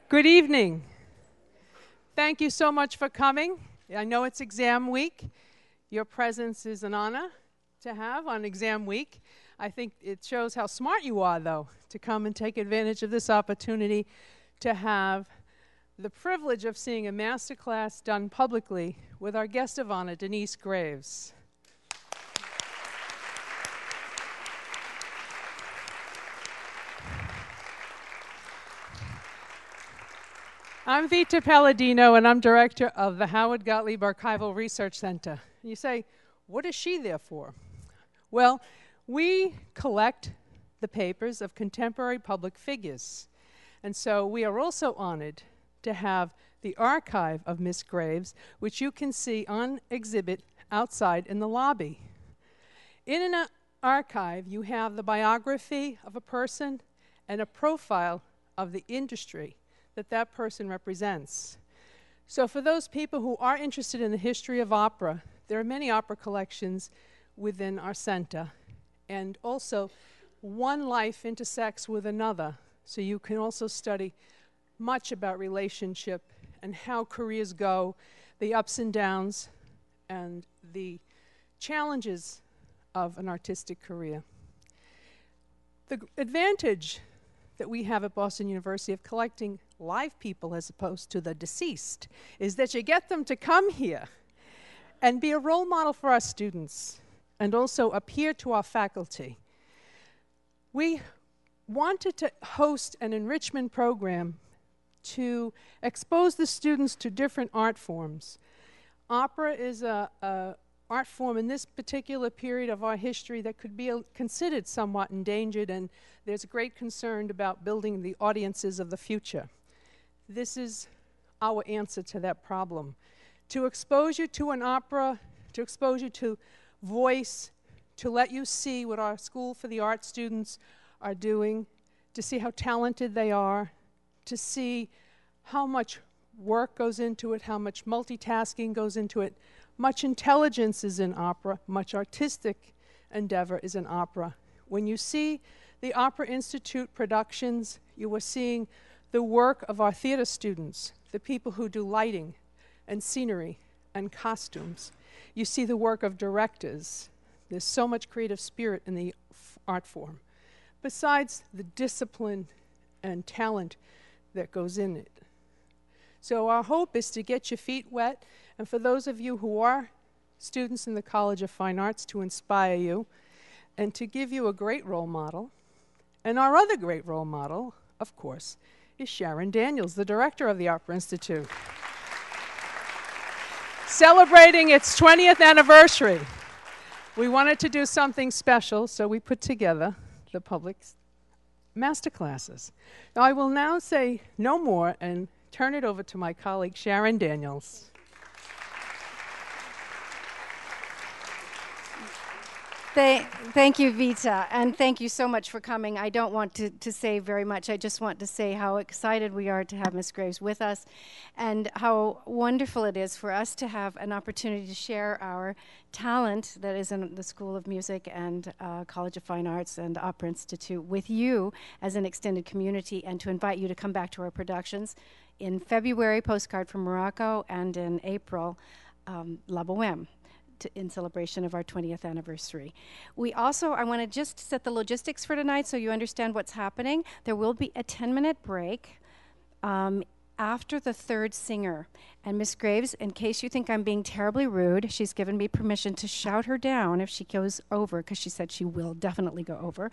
Good evening. Thank you so much for coming. I know it's exam week. Your presence is an honor to have on exam week. I think it shows how smart you are, though, to come and take advantage of this opportunity to have the privilege of seeing a masterclass done publicly with our guest of honor, Denyce Graves. I'm Vita Palladino, and I'm director of the Howard Gotlieb Archival Research Center. You say, what is she there for? Well, we collect the papers of contemporary public figures. And so we are also honored to have the archive of Miss Graves, which you can see on exhibit outside in the lobby. In an archive, you have the biography of a person and a profile of the industry that person represents. So for those people who are interested in the history of opera, there are many opera collections within our center. And also, one life intersects with another. So you can also study much about relationship and how careers go, the ups and downs, and the challenges of an artistic career. The advantage that we have at Boston University of collecting live people as opposed to the deceased is that you get them to come here and be a role model for our students and also appear to our faculty. We wanted to host an enrichment program to expose the students to different art forms. Opera is a art form in this particular period of our history that could be considered somewhat endangered, and there's a great concern about building the audiences of the future. This is our answer to that problem. To expose you to an opera, to expose you to voice, to let you see what our School for the Arts students are doing, to see how talented they are, to see how much work goes into it, how much multitasking goes into it. Much intelligence is in opera, much artistic endeavor is in opera. When you see the Opera Institute productions, you are seeing the work of our theater students, the people who do lighting and scenery and costumes. You see the work of directors. There's so much creative spirit in the art form, besides the discipline and talent that goes in it. So our hope is to get your feet wet, and for those of you who are students in the College of Fine Arts, to inspire you and to give you a great role model. And our other great role model, of course, is Sharon Daniels, the director of the Opera Institute. Celebrating its 20th anniversary. We wanted to do something special, so we put together the public masterclasses. Now, I will now say no more and turn it over to my colleague, Sharon Daniels. Thank you, Vita, and thank you so much for coming. I don't want to say very much. I just want to say how excited we are to have Ms. Graves with us and how wonderful it is for us to have an opportunity to share our talent that is in the School of Music and College of Fine Arts and Opera Institute with you as an extended community, and to invite you to come back to our productions in February, Postcard from Morocco, and in April, La Boheme, in celebration of our 20th anniversary. I want to just set the logistics for tonight so you understand what's happening. There will be a 10-minute break after the third singer. And Miss Graves, in case you think I'm being terribly rude, she's given me permission to shout her down if she goes over, because she said she will definitely go over.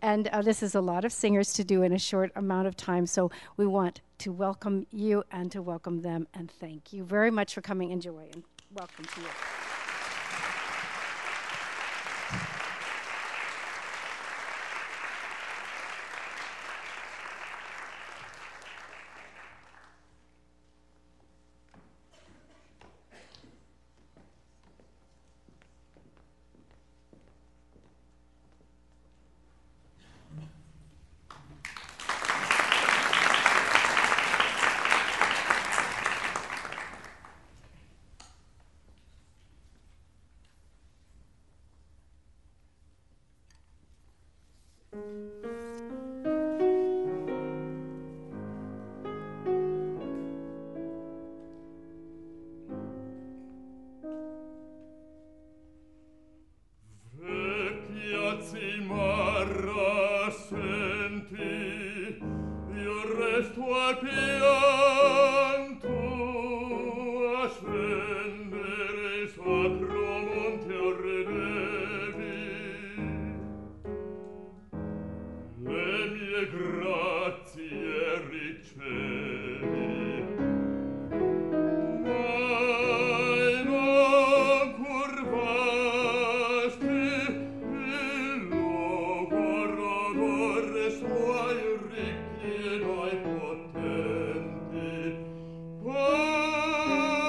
And this is a lot of singers to do in a short amount of time, so we want to welcome you and to welcome them, and thank you very much for coming. Enjoy, and welcome to you. io resto al pianto a scendere sacro monte orredevi. Le mie grazie ricevi, mai non curvasti il luogo rodore suoi ricchi e noi potenti.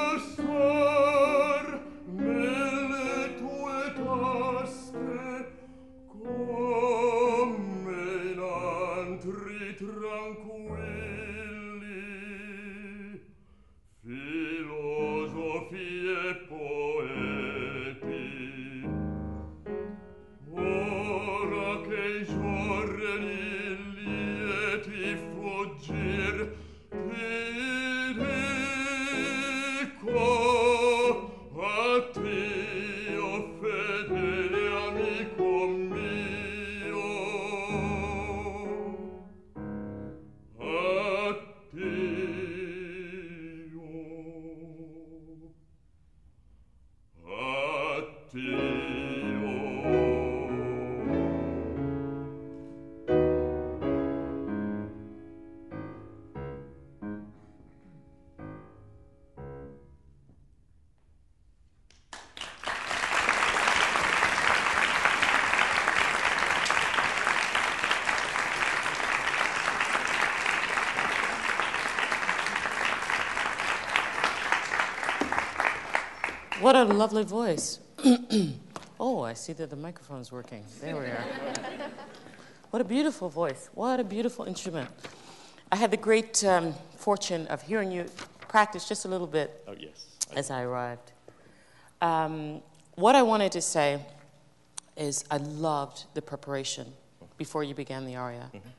Passar nelle tue tasche come in antri tranquilli, filosofi e poeti. Ora che i giorni lieti fuggir ti dico addio fedele amico mio, addio, What a lovely voice. Oh, I see that the microphone is working. There we are. What a beautiful voice. What a beautiful instrument. I had the great fortune of hearing you practice just a little bit as I arrived. What I wanted to say is I loved the preparation before you began the aria. Mm-hmm.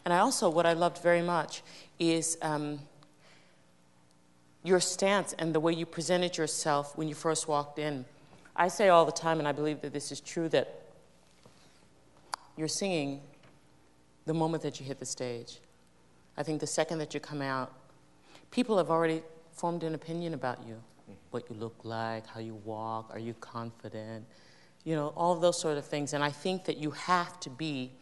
And what I loved very much is your stance and the way you presented yourself when you first walked in. I say all the time, and I believe that this is true, that you're singing the moment that you hit the stage. I think the second that you come out, people have already formed an opinion about you, what you look like, how you walk, are you confident, all of those sort of things. And I think that you have to be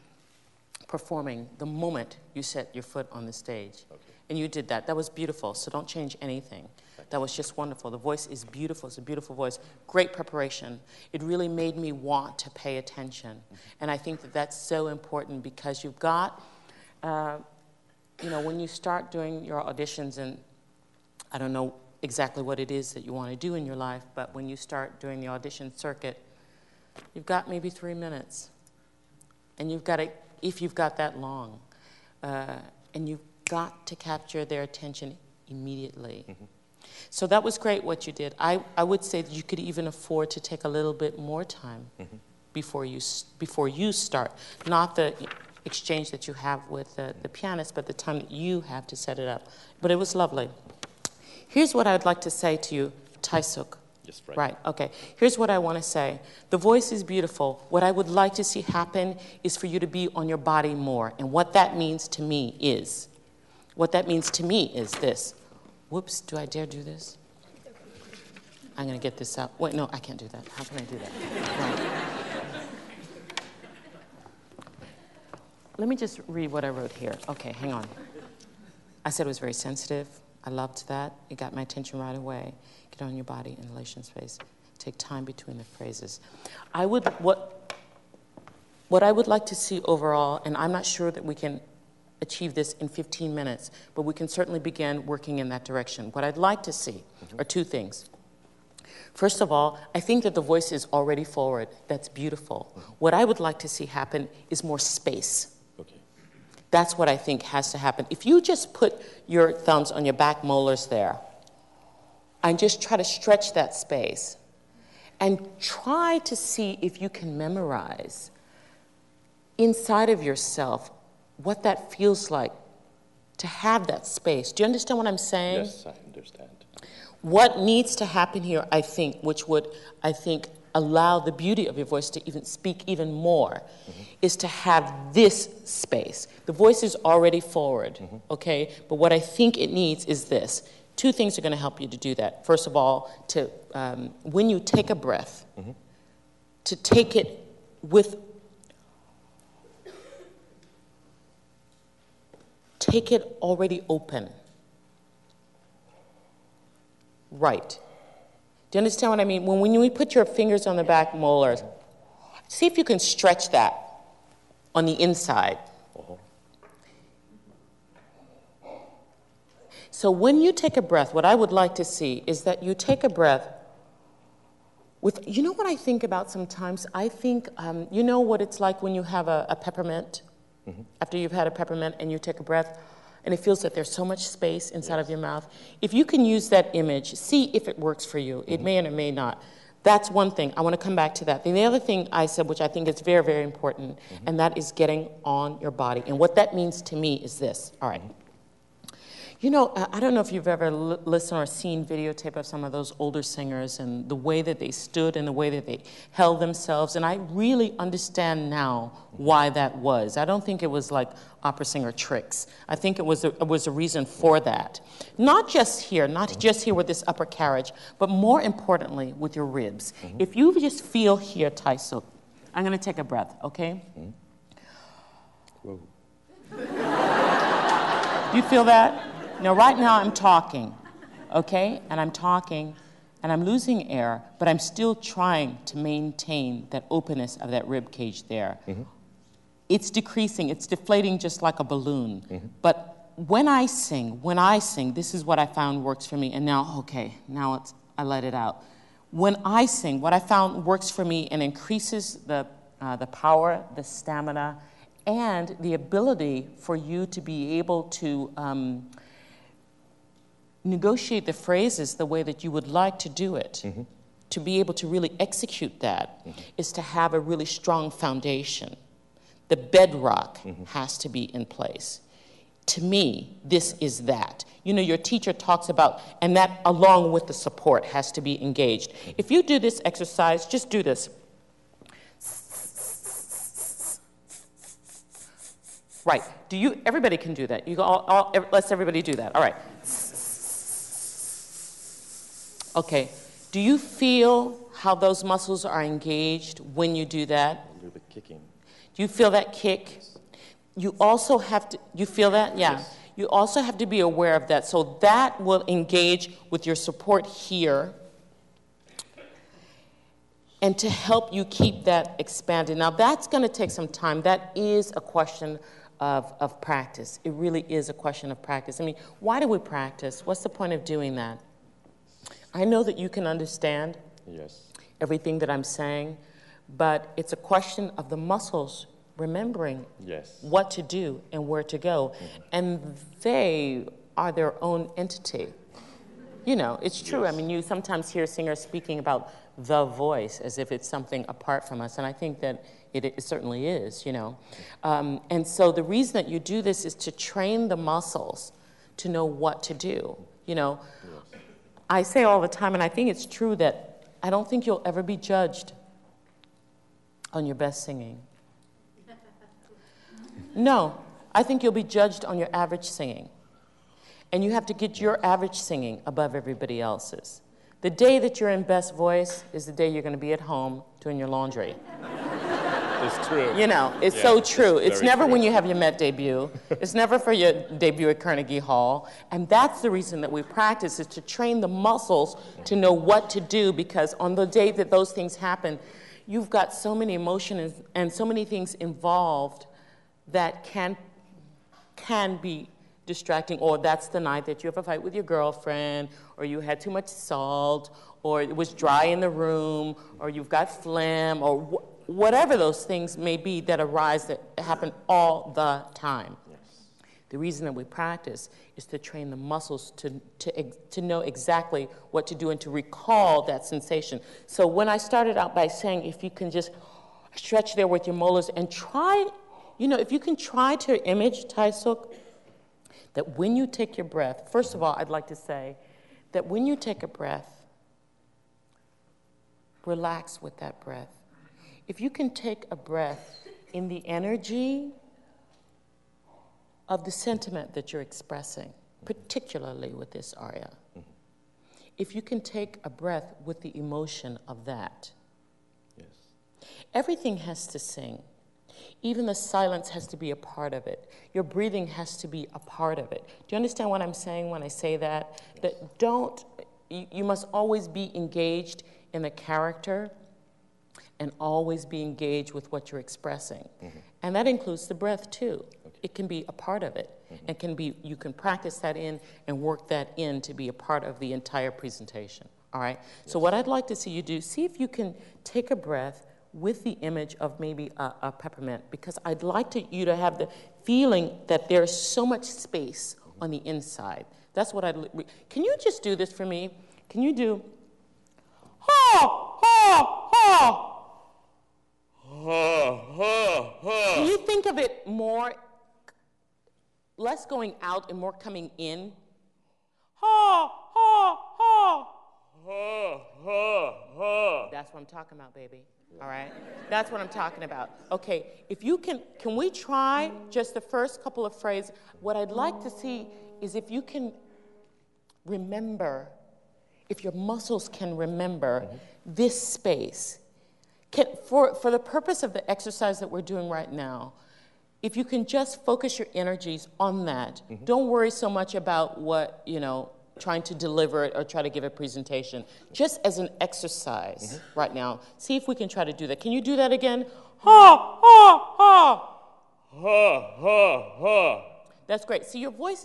performing the moment you set your foot on the stage. Okay. And you did that. That was beautiful, so don't change anything. That was just wonderful. The voice is beautiful. It's a beautiful voice. Great preparation. It really made me want to pay attention. Mm-hmm. And I think that that's so important because you've got, when you start doing your auditions, and I don't know exactly what it is that you want to do in your life, but when you start doing the audition circuit, you've got maybe 3 minutes. And you've got to, if you've got that long, and you've got to capture their attention immediately. Mm-hmm. So that was great what you did. I would say that you could even afford to take a little bit more time mm-hmm. before you start. Not the exchange that you have with the pianist, but the time that you have to set it up. But it was lovely. Here's what I'd like to say to you, Taisuk. Yes, right. Right, okay. Here's what I want to say. The voice is beautiful. What I would like to see happen is for you to be on your body more. And what that means to me is this. Whoops, do I dare do this? I'm going to get this out. Wait, no, I can't do that. How can I do that? Right. Let me just read what I wrote here. Okay, hang on. I said it was very sensitive. I loved that. It got my attention right away. Get on your body, inhalation space. Take time between the phrases. What I would like to see overall, and I'm not sure that we can achieve this in 15 minutes, but we can certainly begin working in that direction. What I'd like to see are two things. First of all, I think that the voice is already forward. That's beautiful. What I would like to see happen is more space. Okay. That's what I think has to happen. If you just put your thumbs on your back molars there and just try to stretch that space and try to see if you can memorize inside of yourself what that feels like to have that space. Do you understand what I'm saying? Yes, I understand. What needs to happen here, I think, which would, I think, allow the beauty of your voice to even speak even more is to have this space. The voice is already forward, okay? But what I think it needs is this. Two things are going to help you to do that. First of all, to when you take a breath, to take it with, take it already open. Right. Do you understand what I mean? When you put your fingers on the back molars, see if you can stretch that on the inside. So when you take a breath, what I would like to see is that you take a breath with, you know what I think about sometimes? I think, you know what it's like when you have a peppermint? After you've had a peppermint and you take a breath, and it feels that there's so much space inside of your mouth. If you can use that image, see if it works for you. It may or it may not. That's one thing. I want to come back to that. Then the other thing I said, which I think is very, very important, and that is getting on your body. And what that means to me is this. All right. You know, I don't know if you've ever listened or seen videotape of some of those older singers and the way that they stood and the way that they held themselves. And I really understand now why that was. I don't think it was like opera singer tricks. I think it was a reason for that. Not just here with this upper carriage, but more importantly with your ribs. If you just feel here, Taisuk, I'm going to take a breath, okay? Whoa. You feel that? Now, right now, I'm talking, okay? And I'm talking, and I'm losing air, but I'm still trying to maintain that openness of that rib cage there. It's decreasing, it's deflating just like a balloon. But when I sing, this is what I found works for me. And now, okay, now I let it out. When I sing, what I found works for me and increases the power, the stamina, and the ability for you to be able to negotiate the phrases the way that you would like to do it, to be able to really execute that, is to have a really strong foundation. The bedrock has to be in place. To me, this is that. You know, your teacher talks about, and that along with the support has to be engaged. If you do this exercise, just do this. Right. Everybody can do that. You go, let's everybody do that. All right. Okay, do you feel how those muscles are engaged when you do that? A little bit kicking. Do you feel that kick? You also have to, you feel that? Yeah. Yes. You also have to be aware of that. So that will engage with your support here and to help you keep that expanded. Now that's going to take some time. That is a question of practice. It really is a question of practice. I mean, why do we practice? What's the point of doing that? I know that you can understand everything that I'm saying, but it's a question of the muscles remembering what to do and where to go. And they are their own entity. You know, it's true. I mean, you sometimes hear singers speaking about the voice as if it's something apart from us, and I think that it certainly is, you know. And so the reason that you do this is to train the muscles to know what to do, you know. I say all the time, and I think it's true, that I don't think you'll ever be judged on your best singing. No, I think you'll be judged on your average singing. And you have to get your average singing above everybody else's. The day that you're in best voice is the day you're going to be at home doing your laundry. It's true. You know, it's so true. It's never when you have your Met debut. It's never for your debut at Carnegie Hall. And that's the reason that we practice, is to train the muscles to know what to do, because on the day that those things happen, you've got so many emotions and so many things involved that can be distracting. Or that's the night that you have a fight with your girlfriend, or you had too much salt, or it was dry in the room, or you've got phlegm, or whatever those things may be that arise, that happen all the time. The reason that we practice is to train the muscles to know exactly what to do and to recall that sensation. So when I started out by saying, if you can just stretch there with your molars and try, you know, if you can try to image, Taisuk, that when you take your breath, first of all, I'd like to say that when you take a breath, relax with that breath. If you can take a breath in the energy of the sentiment that you're expressing, particularly with this aria, if you can take a breath with the emotion of that, everything has to sing. Even the silence has to be a part of it. Your breathing has to be a part of it. Do you understand what I'm saying when I say that? That you must always be engaged in the character and always be engaged with what you're expressing. And that includes the breath too. It can be a part of it. And you can practice that in and work that in to be a part of the entire presentation. All right? So what I'd like to see you do, see if you can take a breath with the image of maybe a peppermint, because I'd like you to have the feeling that there's so much space on the inside. That's what can you just do this for me? Can you do, ha, ha, ha? Can you think of it more, less going out and more coming in? Ha, ha, ha. Ha, ha, ha. That's what I'm talking about, baby. All right? That's what I'm talking about. Okay, if you can we try just the first couple of phrases? What I'd like to see is if you can remember, if your muscles can remember this space. For the purpose of the exercise that we're doing right now, if you can just focus your energies on that, don't worry so much about what, trying to deliver it or try to give a presentation. Just as an exercise right now, see if we can try to do that. Can you do that again? Ha, ha, ha. Ha, ha, ha. That's great. See, your voice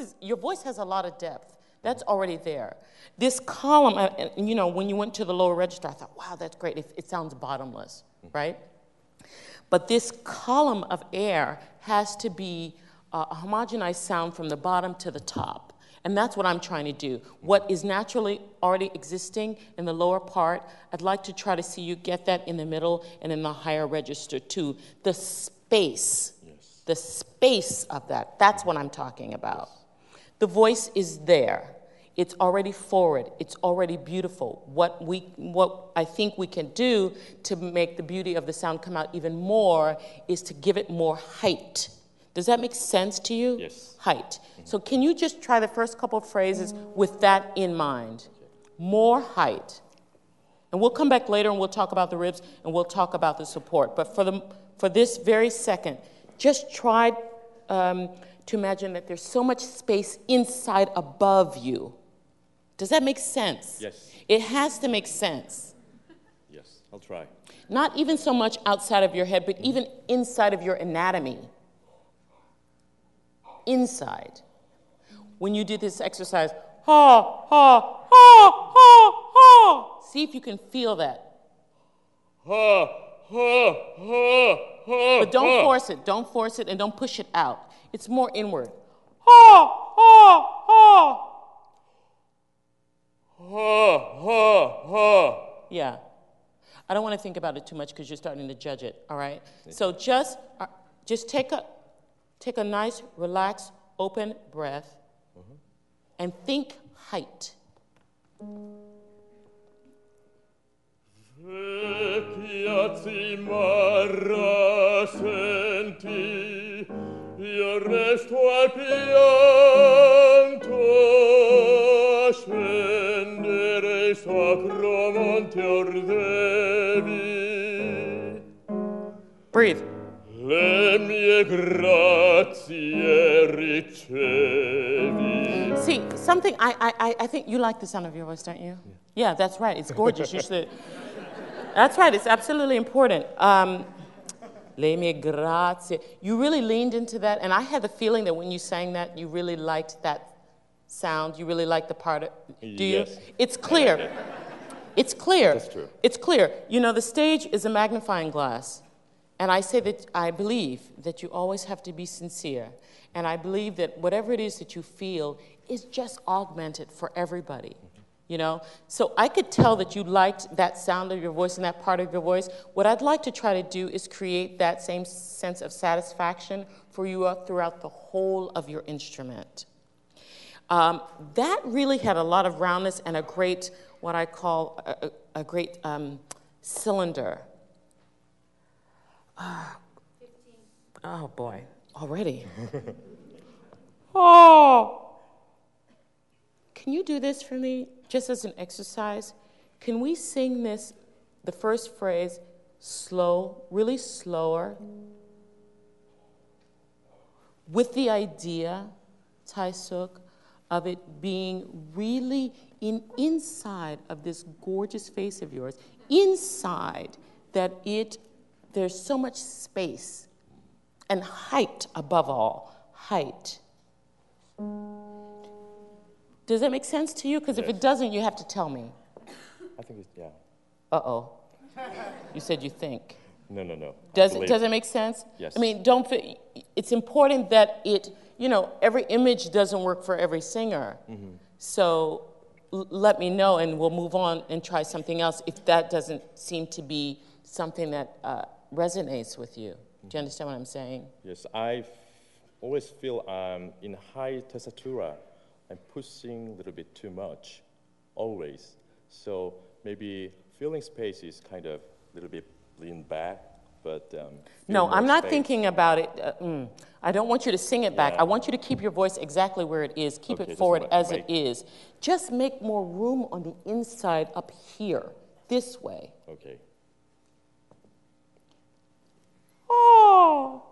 has a lot of depth. That's already there. This column, when you went to the lower register, I thought, wow, that's great. It sounds bottomless, right? But this column of air has to be a homogenized sound from the bottom to the top. And that's what I'm trying to do. What is naturally already existing in the lower part, I'd like to try to see you get that in the middle and in the higher register too. The space of that, that's what I'm talking about. The voice is there. It's already forward. It's already beautiful. What I think we can do to make the beauty of the sound come out even more is to give it more height. Does that make sense to you? Yes. Height. So can you just try the first couple of phrases with that in mind? More height. And we'll come back later and we'll talk about the ribs and we'll talk about the support. But for this very second, just try to imagine that there's so much space inside above you. Does that make sense? Yes. It has to make sense. Yes, I'll try. Not even so much outside of your head, but even inside of your anatomy. Inside. When you do this exercise, ha, ha, ha, ha, ha. See if you can feel that. Ha, ha, ha, ha. But don't force it. Don't force it and don't push it out. It's more inward. Ha, ha, ha. Ha, ha, ha. Yeah. I don't want to think about it too much because you're starting to judge it, all right? So just take a nice, relaxed, open breath and think height. Vecchiazzi marra senti, io resto al pianto, a scendere sacro monte ordevi. Breathe. Le mie grazie ricevi. See, something, I think you like the sound of your voice, don't you? Yeah, that's right. It's gorgeous. You should. That's right. It's absolutely important. Le mie grazie. You really leaned into that, and I had the feeling that when you sang that, you really liked that sound. You really liked the part. Do you? Yes. It's clear. It's clear. That's true. It's clear. You know, the stage is a magnifying glass. And I say that I believe that you always have to be sincere. And I believe that whatever it is that you feel is just augmented for everybody, you know? So I could tell that you liked that sound of your voice and that part of your voice. What I'd like to try to do is create that same sense of satisfaction for you throughout the whole of your instrument. That really had a lot of roundness and a great, what I call a great cylinder. Oh boy, already. Oh. Can you do this for me, just as an exercise? Can we sing this, the first phrase, slow, really slower, with the idea, Tae-suk, of it being really inside of this gorgeous face of yours, inside that there's so much space and height above all, height. Does that make sense to you? Because if it doesn't, you have to tell me. I think it's, yeah. Uh-oh. You said you think. No. Does it make sense? Yes. I mean, it's important that every image doesn't work for every singer. Mm-hmm. So let me know and we'll move on and try something else if that doesn't seem to be something that resonates with you. Mm-hmm. Do you understand what I'm saying? Yes, I always feel in high tessitura, I'm pushing a little bit too much, always. So maybe filling space is kind of a little bit lean back, but no, I'm not thinking about it. I don't want you to sing it back. Yeah. I want you to keep your voice exactly where it is. Keep it forward as it is. Just make more room on the inside up here, this way. Okay. Oh,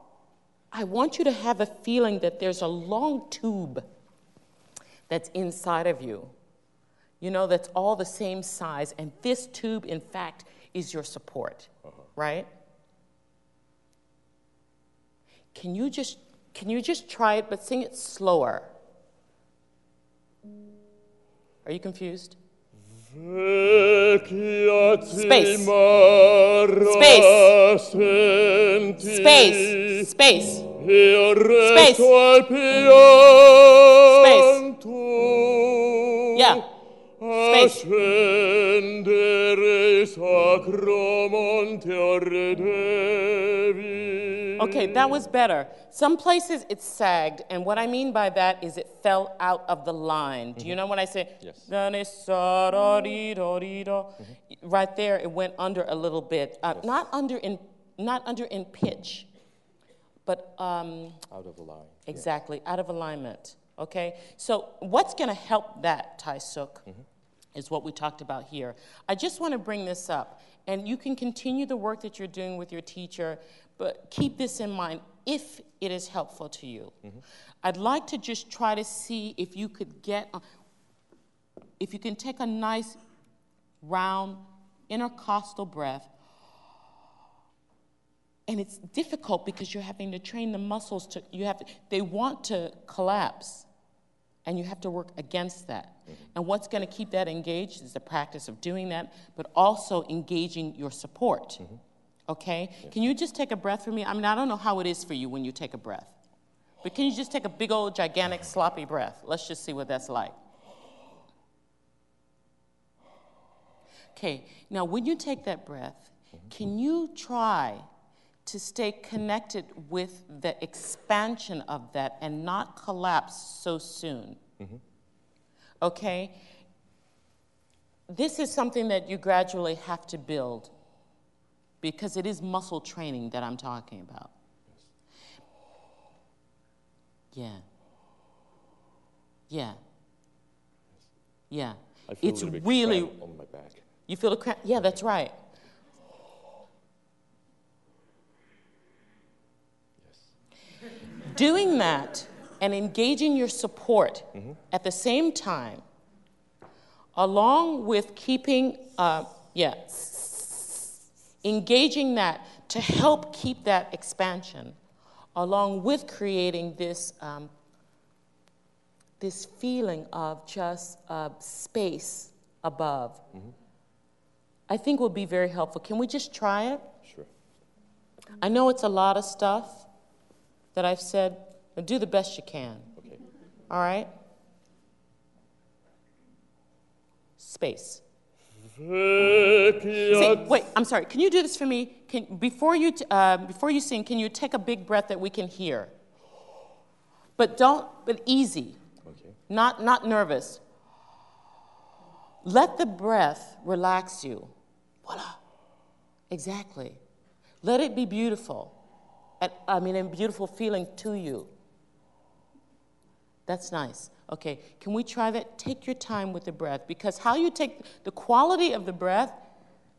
I want you to have a feeling that there's a long tube that's inside of you. That's all the same size, and this tube, in fact, is your support, right? Can you just try it, but sing it slower? Are you confused? Space. Yeah. Space. Okay, that was better. Some places it sagged, and what I mean by that is it fell out of the line. Do you know what I say? Yes. Right there, it went under a little bit. Yes. Not under in pitch, but out of the line. Exactly, out of alignment. Okay, so what's going to help that, Tae-suk, is what we talked about here. I just want to bring this up, and you can continue the work that you're doing with your teacher, but keep this in mind if it is helpful to you. I'd like to just try to see if you could if you can take a nice round intercostal breath. And it's difficult because you're having to train the muscles they want to collapse, and you have to work against that. And what's going to keep that engaged is the practice of doing that, but also engaging your support. Okay? Yes. Can you just take a breath for me? I mean, I don't know how it is for you when you take a breath, but can you just take a big old gigantic sloppy breath? Let's just see what that's like. Okay, now when you take that breath, can you try to stay connected with the expansion of that and not collapse so soon? Okay? This is something that you gradually have to build because it is muscle training that I'm talking about. Yeah. I feel it's a little bit really cramp on my back. You feel a cramp? Yeah, that's right. Doing that and engaging your support at the same time, along with keeping, engaging that to help keep that expansion, along with creating this, this feeling of just space above, I think will be very helpful. Can we just try it? Sure. I know it's a lot of stuff that I've said, but do the best you can. Okay. All right? Space. See, wait, I'm sorry. Can you do this for me? Before you sing, can you take a big breath that we can hear? But easy. Okay. Not nervous. Let the breath relax you. Voila. Exactly. Let it be beautiful. A beautiful feeling to you. That's nice. Okay, can we try that? Take your time with the breath, because how you take the quality of the breath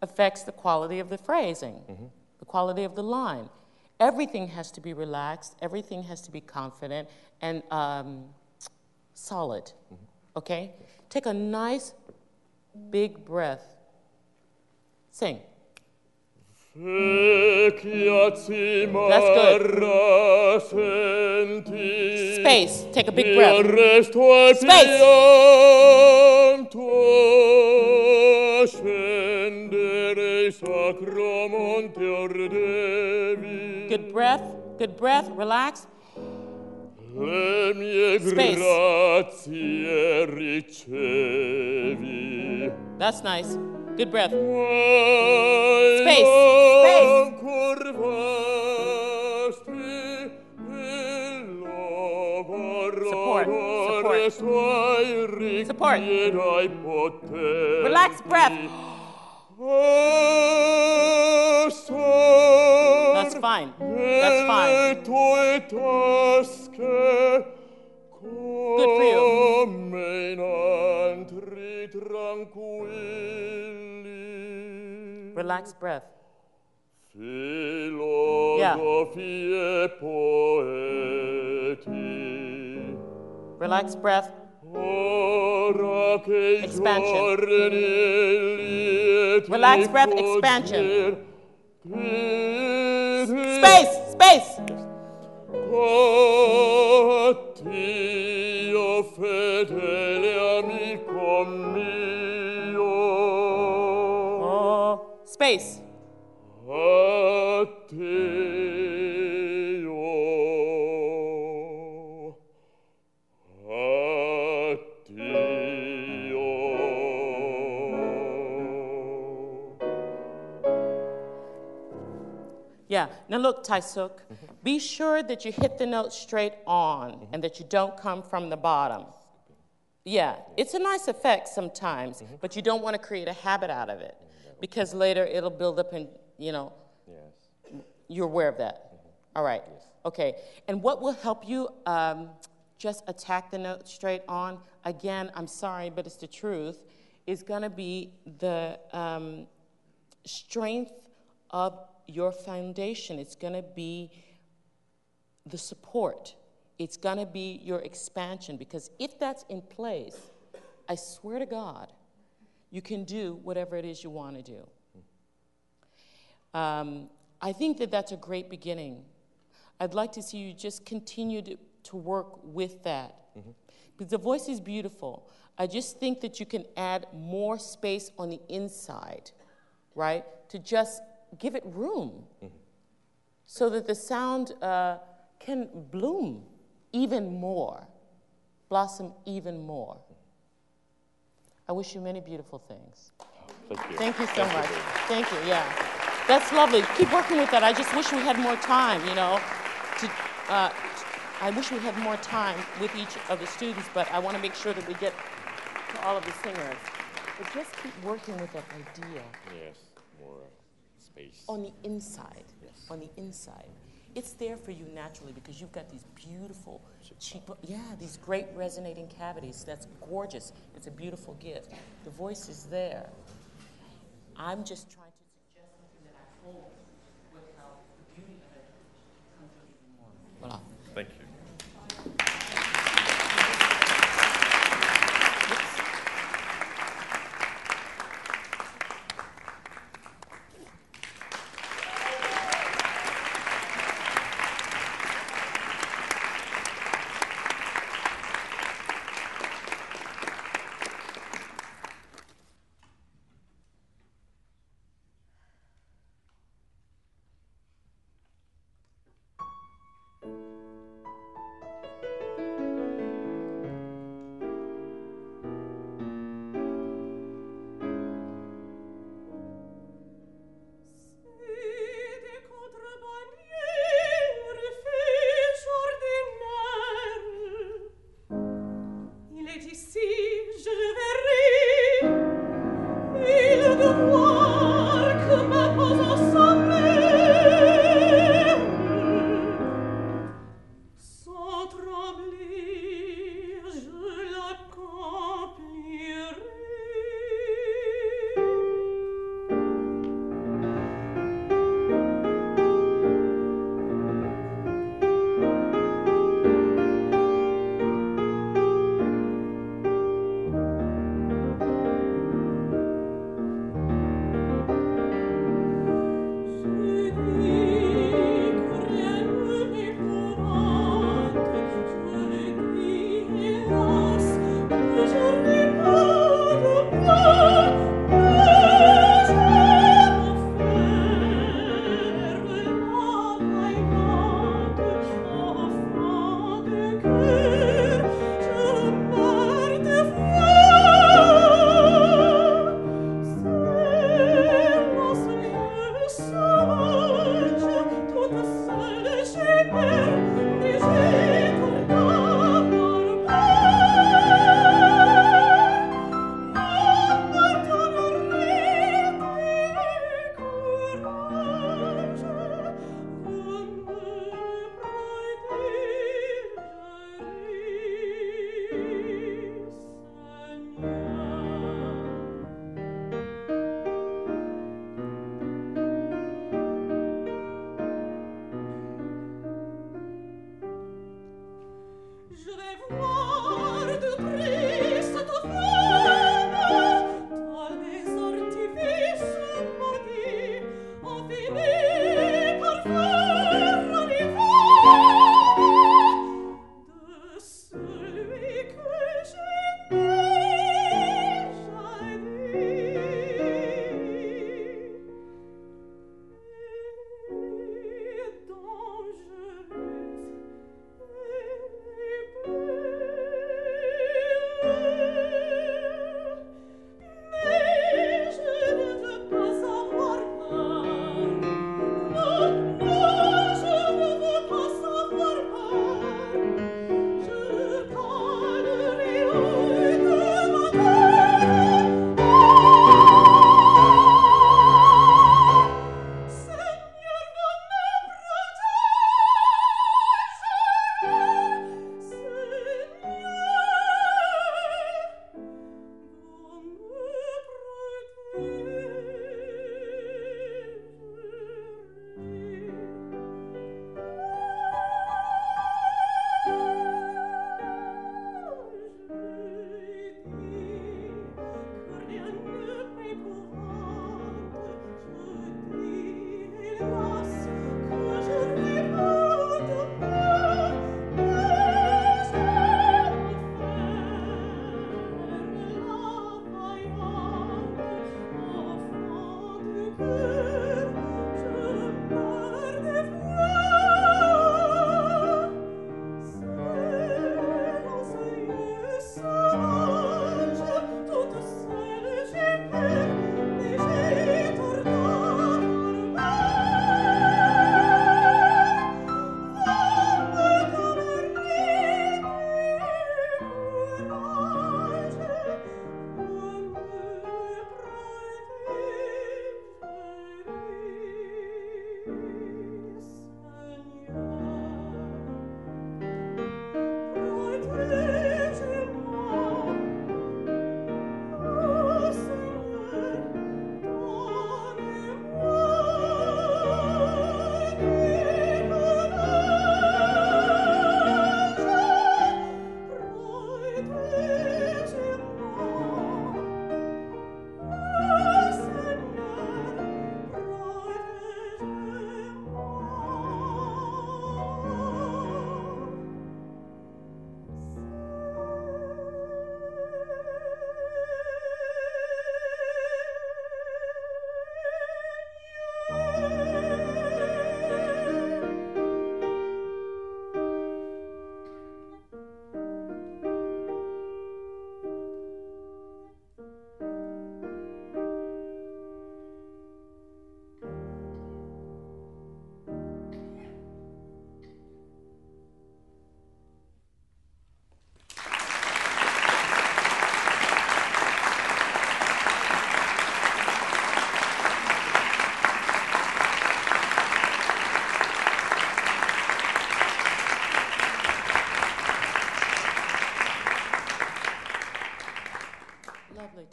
affects the quality of the phrasing, the quality of the line. Everything has to be relaxed. Everything has to be confident and solid. Okay? Take a nice big breath. Sing. That's good. Space. Take a big breath. Space. Good breath. Good breath. Relax. Space. That's nice. Good breath. Space. Space. Support. Support. Support. Relax breath. That's fine. That's fine. Good for you. Relax breath. Yeah. Relax breath. Expansion. Relax breath, expansion. Space, space. Space. Yeah. Now look, Taisuk, be sure that you hit the note straight on and that you don't come from the bottom. Yeah, it's a nice effect sometimes, but you don't want to create a habit out of it because later it'll build up and, you're aware of that. All right. Okay. And what will help you just attack the note straight on, again, I'm sorry, but it's the truth, is going to be the strength of your foundation. It's going to be the support. It's going to be your expansion, because if that's in place, I swear to God, you can do whatever it is you want to do. I think that that's a great beginning. I'd like to see you just continue to work with that. Because the voice is beautiful. I just think that you can add more space on the inside, right? To just give it room so that the sound can bloom even more, blossom even more. I wish you many beautiful things. Thank you. Thank you so much. Thank you, yeah. That's lovely. Keep working with that. I just wish we had more time, I wish we had more time with each of the students, but I want to make sure that we get to all of the singers. But just keep working with that idea. Yes, more space. On the inside. Yes. On the inside. It's there for you naturally because you've got these beautiful, these great resonating cavities. That's gorgeous. It's a beautiful gift. The voice is there. I'm just trying to suggest something that I hold with how the beauty of it comes out even more. Voilà. Thank you. Il devoir que m'impose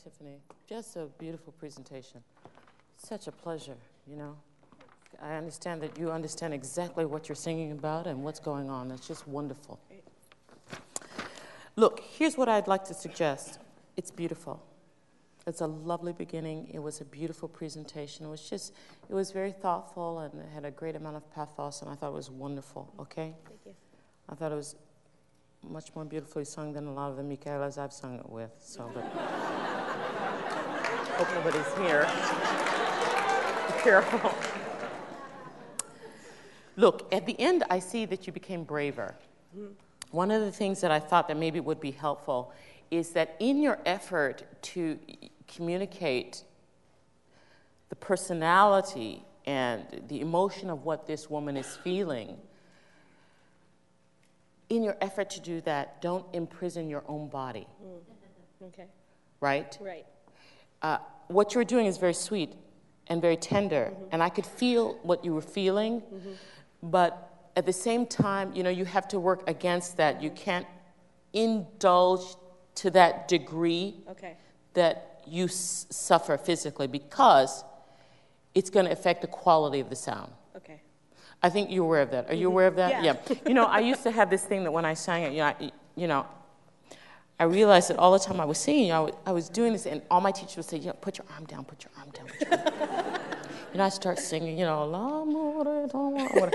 Tiffany. Just a beautiful presentation. Such a pleasure, you know. I understand that you understand exactly what you're singing about and what's going on. It's just wonderful. Look, here's what I'd like to suggest. It's beautiful. It's a lovely beginning. It was a beautiful presentation. It was very thoughtful and it had a great amount of pathos, and I thought it was wonderful, okay? Thank you. I thought it was much more beautifully sung than a lot of the Michaelas I've sung it with, so, but hope nobody's here. Be careful. Look, at the end, I see that you became braver. Mm-hmm. One of the things that I thought that maybe would be helpful is that in your effort to communicate the personality and the emotion of what this woman is feeling, in your effort to do that, don't imprison your own body. Mm. Okay. Right? Right. What you're doing is very sweet and very tender, mm-hmm. and I could feel what you were feeling, mm-hmm. but at the same time, you know, you have to work against that. You can't indulge to that degree that you suffer physically, because it's going to affect the quality of the sound. Okay. I think you're aware of that. Are you aware of that? Yeah. You know, I used to have this thing that when I sang it, I realized that all the time I was singing, I was doing this, and all my teachers would say, yeah, put your arm down, put your arm down, put your arm down. And I start singing, you know, whatever.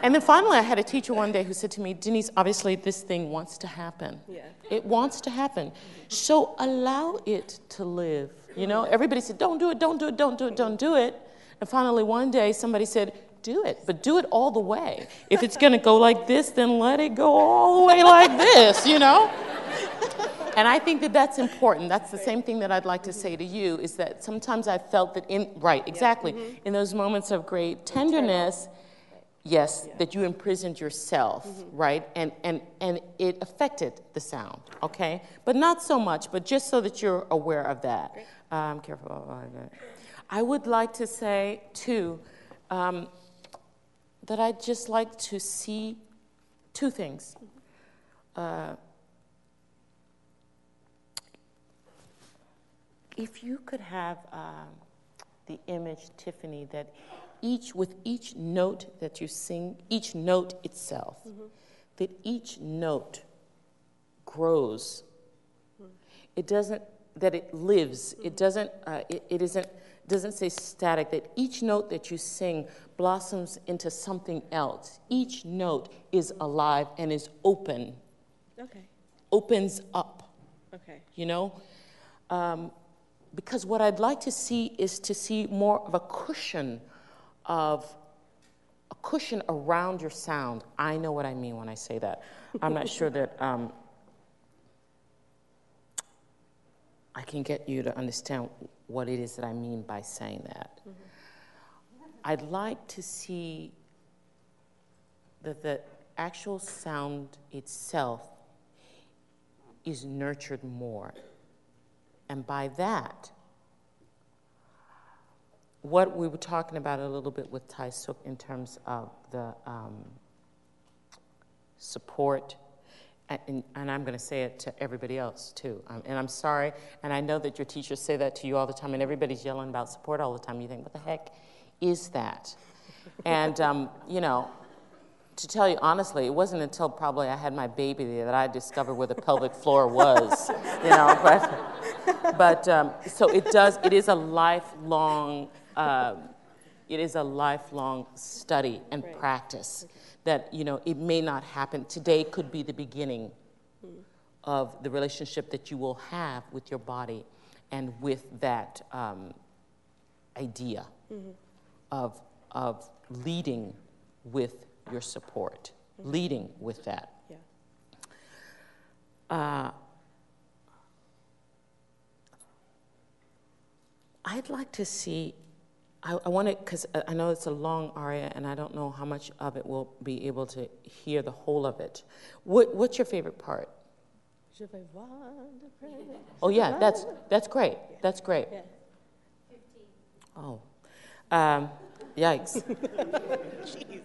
And then finally I had a teacher one day who said to me, Denyce, obviously this thing wants to happen. Yeah. It wants to happen. So allow it to live. You know, everybody said, don't do it, don't do it, don't do it, don't do it. And finally one day somebody said, do it, but do it all the way. If it's going to go like this, then let it go all the way like this, you know? And I think that that's important. That's the same thing that I'd like to say to you, is that sometimes I felt that in those moments of great tenderness, yes, that you imprisoned yourself, right? And it affected the sound, okay? But not so much, but just so that you're aware of that. Careful. I would like to say, too, that I'd just like to see two things. If you could have the image, Tiffany, that with each note that you sing, each note itself, that each note grows. It doesn't, that it lives. It doesn't, it doesn't say static, that each note that you sing blossoms into something else. Each note is alive and is open. Okay. Opens up. Okay. You know? Because what I'd like to see is to see more of a cushion around your sound. I know what I mean when I say that. I'm not sure that I can get you to understand what it is that I mean by saying that. I'd like to see that the actual sound itself is nurtured more. And by that, what we were talking about a little bit with Tai Suk in terms of the support, and I'm going to say it to everybody else too, and I'm sorry, and I know that your teachers say that to you all the time, and everybody's yelling about support all the time. You think, what the heck is that? And, you know, to tell you honestly, it wasn't until probably I had my baby there that I discovered where the pelvic floor was, you know, but so it is a lifelong, study and practice that, you know, it may not happen. Today could be the beginning of the relationship that you will have with your body and with that idea of leading with your support, leading with that. Yeah. I'd like to see, I want to, because I know it's a long aria and I don't know how much of it we'll be able to hear the whole of it. What's your favorite part? Oh yeah, that's great. Yeah. That's great. Yeah. 15. Oh, yikes. Jeez.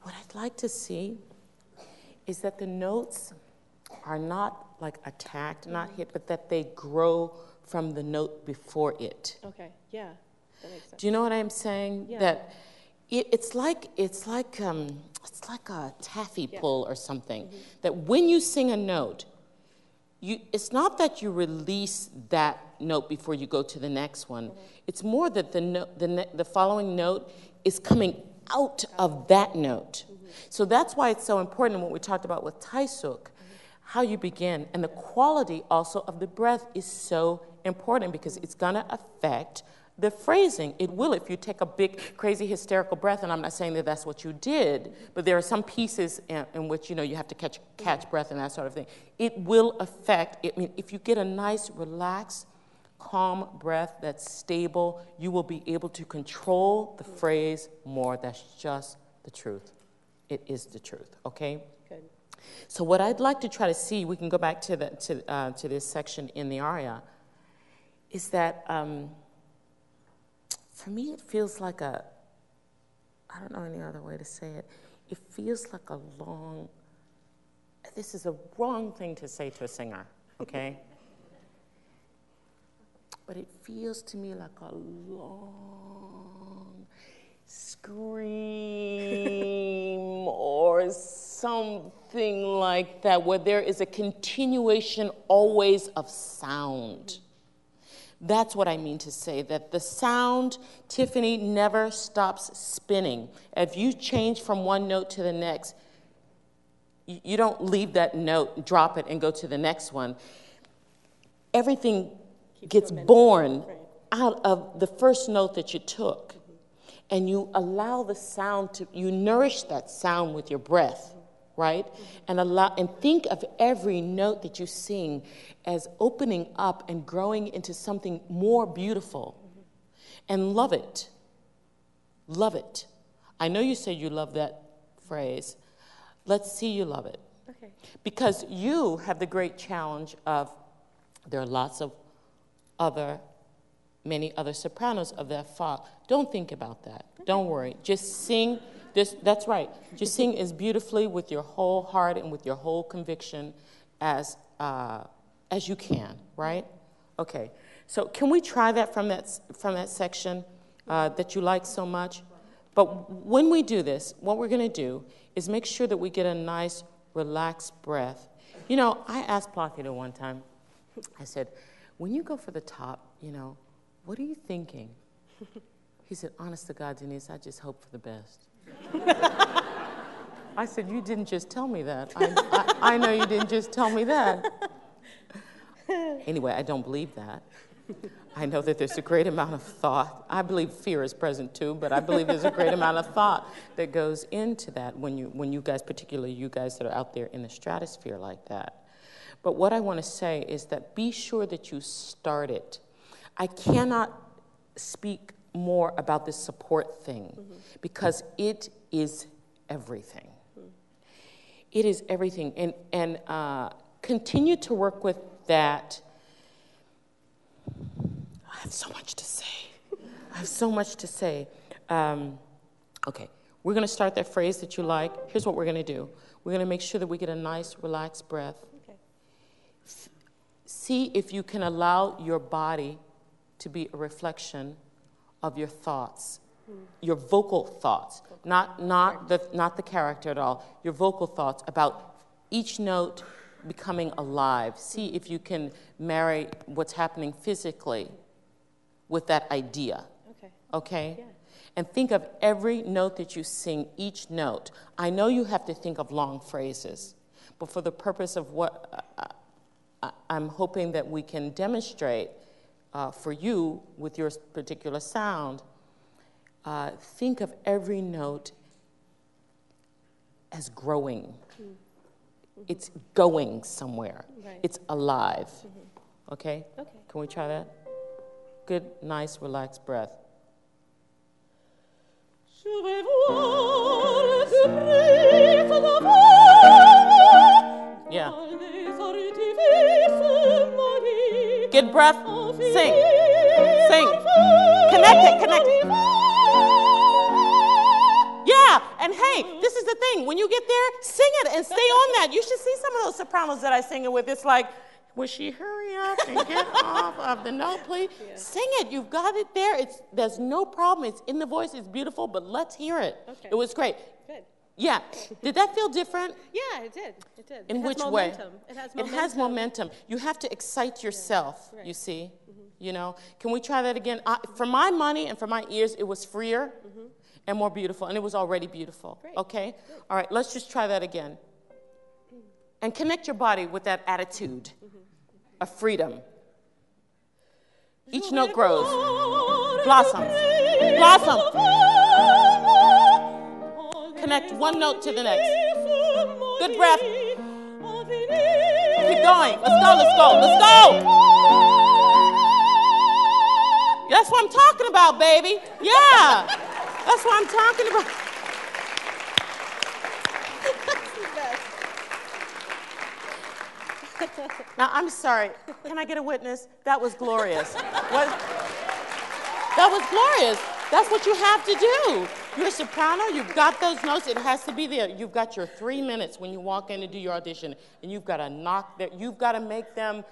What I'd like to see is that the notes are not like attacked, not hit, but that they grow from the note before it. Okay, yeah, that makes sense. Do you know what I'm saying? Yeah. That it's like a taffy pull or something. That when you sing a note, it's not that you release that note before you go to the next one. It's more that the following note is coming out of that note. So that's why it's so important what we talked about with Taisuk, how you begin. And the quality also of the breath is so important because it's going to affect the phrasing. It will if you take a big, crazy, hysterical breath, and I'm not saying that that's what you did, but there are some pieces in which, you have to catch breath and that sort of thing. It will affect, if you get a nice, relaxed, calm breath that's stable, you will be able to control the phrase more. That's just the truth. It is the truth, okay? Good. So what I'd like to try to see, we can go back to this section in the aria, is that for me it feels like I don't know any other way to say it, it feels like a long, this is a wrong thing to say to a singer, okay? But it feels to me like a long scream or something like that, where there is a continuation always of sound. That's what I mean to say, that the sound, Tiffany, never stops spinning. If you change from one note to the next, you don't leave that note, drop it, and go to the next one. Everything gets born out of the first note that you took. And you allow the sound to, you nourish that sound with your breath, right? And think of every note that you sing as opening up and growing into something more beautiful. And love it. Love it. I know you say you love that phrase. Let's see you love it. Okay. Because you have the great challenge of, there are lots of many other sopranos of that file. Don't think about that. Don't worry. Just sing. That's right. Just sing as beautifully with your whole heart and with your whole conviction as you can. Right? Okay. So can we try that from that section that you like so much? But when we do this, what we're going to do is make sure that we get a nice, relaxed breath. I asked Placido one time. I said, when you go for the top, what are you thinking? He said, honest to God, Denyce, I just hope for the best. I said, you didn't just tell me that. I know you didn't just tell me that. Anyway, I don't believe that. I know that there's a great amount of thought. I believe fear is present too, but I believe there's a great amount of thought that goes into that when you guys, particularly you guys that are out there in the stratosphere like that. But what I want to say is that be sure that you start it. I cannot speak more about this support thing because it is everything. It is everything. And continue to work with that. I have so much to say. Okay, we're going to start that phrase that you like. Here's what we're going to do. We're going to make sure that we get a nice, relaxed breath. Okay. See if you can allow your body to be a reflection of your thoughts, your vocal thoughts, not the character at all, your vocal thoughts about each note becoming alive. See if you can marry what's happening physically with that idea. Okay? Yeah. And think of every note that you sing, each note. I know you have to think of long phrases, but for the purpose of what I'm hoping that we can demonstrate for you with your particular sound, think of every note as growing. It's going somewhere. Right. It's alive. Okay? Okay. Can we try that? Good, nice, relaxed breath. Yeah. Good breath. Sing. Sing. Connect it. Yeah. And hey, this is the thing. When you get there, sing it and stay on that. You should see some of those sopranos that I sing it with. It's like, will she hurry up and get off of the note, please? Yeah. Sing it. You've got it there. There's no problem. It's in the voice. It's beautiful, but let's hear it. Okay. It was great. Good. Yeah. Did that feel different? Yeah, it did. It did. In which way? It has momentum. It has momentum. You have to excite yourself, you see. You know, can we try that again? For my money and for my ears, it was freer and more beautiful, and it was already beautiful. Great. Okay? Good. All right, let's just try that again. And connect your body with that attitude of freedom. Each note grows, blossoms, blossom. Connect one note to the next. Good breath. Keep going. Let's go, let's go, let's go. That's what I'm talking about, baby. Yeah. That's what I'm talking about. Now, I'm sorry. Can I get a witness? That was glorious. That was glorious. That's what you have to do. You're a soprano. You've got those notes. It has to be there. You've got your 3 minutes when you walk in to do your audition, and you've got to knock there. You've got to make them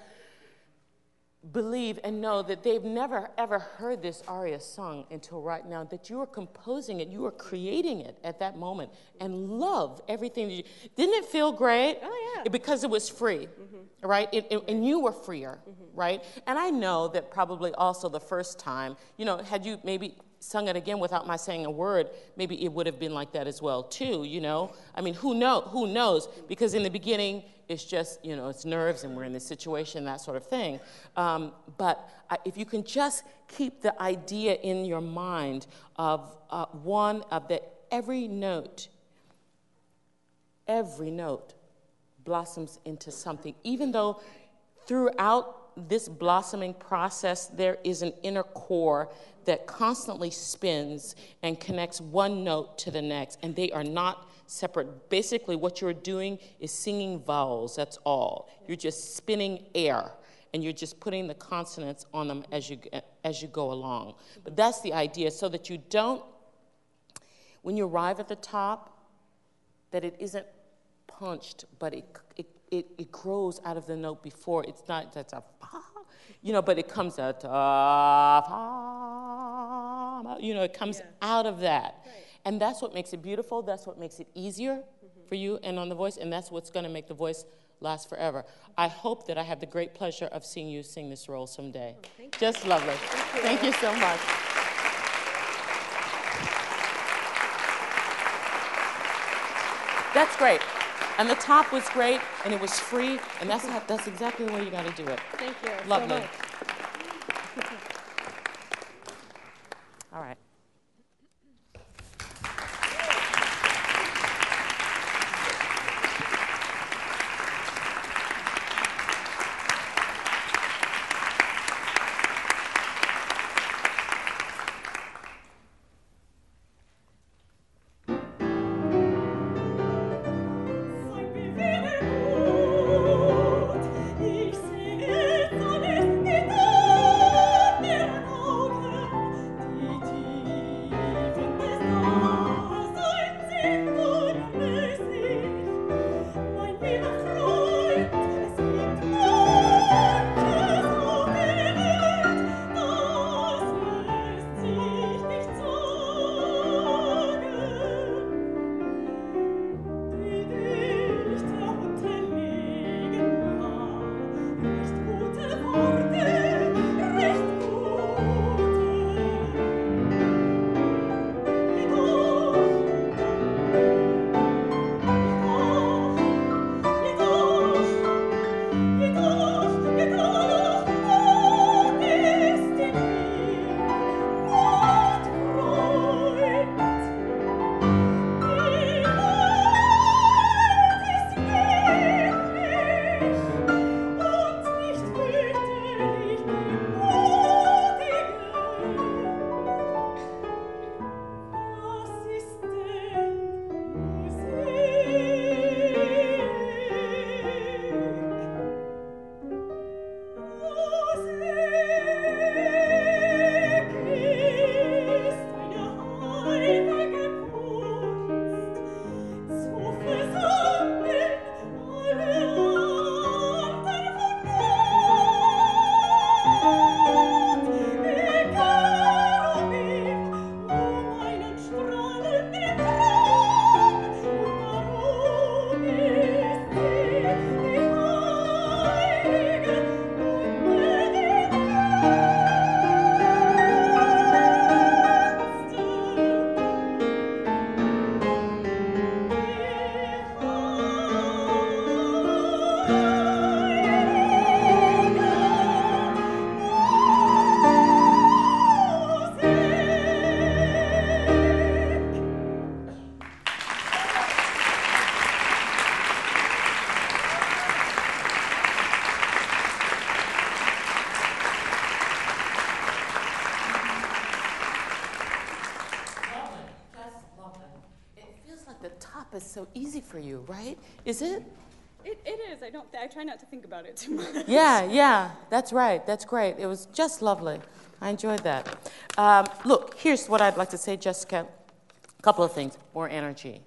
believe and know that they've never, ever heard this aria sung until right now, that you are composing it, you are creating it at that moment, and love everything that you... Didn't it feel great? Oh, yeah. Because it was free, right? And you were freer, right? And I know that probably also the first time, you know, had you maybe sung it again without my saying a word, maybe it would have been like that as well, too, you know? I mean, who knows? Because in the beginning, it's just, you know, it's nerves and we're in this situation, that sort of thing. But if you can just keep the idea in your mind of every note blossoms into something, even though throughout this blossoming process, there is an inner core that constantly spins and connects one note to the next, and they are not separate. Basically, what you're doing is singing vowels, that's all. You're just spinning air, and you're just putting the consonants on them as you go along. But that's the idea, so that you don't, when you arrive at the top, that it isn't punched, but it grows out of the note before. It's not, that's a, you know, but it comes out, you know, it comes out of that. Right. And that's what makes it beautiful. That's what makes it easier for you and on the voice, and that's what's going to make the voice last forever. I hope that I have the great pleasure of seeing you sing this role someday. Oh, just lovely. Thank you so much. That's great. And the top was great, and it was free, and that's exactly the way you got to do it. Thank you. Lovely. So much. All right. Ich sehe, es alles geht so easy for you, right? Is it? It is. I try not to think about it too much. Yeah, that's right. That's great. It was just lovely. I enjoyed that. Look, here's what I'd like to say, Jessica. A couple of things. More energy,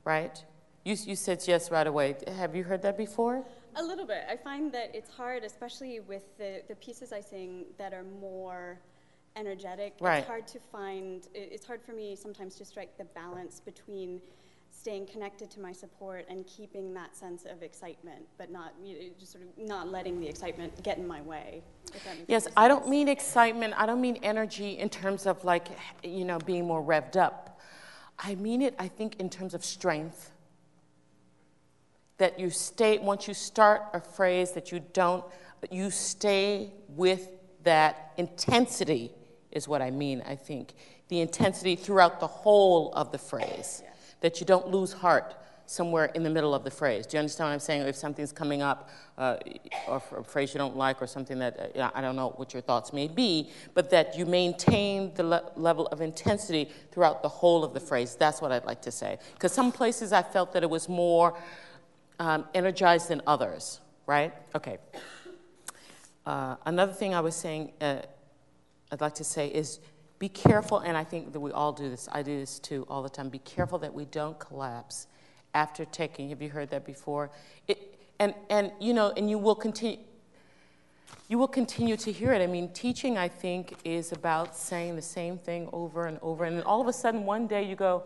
right? You said yes right away. Have you heard that before? A little bit. I find that it's hard, especially with the pieces I sing that are more energetic. Right. It's hard to find, it's hard for me sometimes to strike the balance between staying connected to my support and keeping that sense of excitement, but not, just sort of not letting the excitement get in my way. If that makes Yes, sense. I don't mean excitement. I don't mean energy in terms of like, being more revved up. I mean it, I think, in terms of strength. That you stay, once you start a phrase, that you stay with that intensity is what I mean, I think. The intensity throughout the whole of the phrase. Yeah. That you don't lose heart somewhere in the middle of the phrase. Do you understand what I'm saying? If something's coming up, or a phrase you don't like, or something that, I don't know what your thoughts may be, but that you maintain the level of intensity throughout the whole of the phrase. That's what I'd like to say. Because some places I felt that it was more energized than others, right? Okay. Another thing I was saying, I'd like to say is, be careful, and I think that we all do this, I do this too all the time, be careful that we don't collapse after taking, have you heard that before? And you will continue to hear it. I mean, teaching, I think, is about saying the same thing over and over, and then all of a sudden one day you go,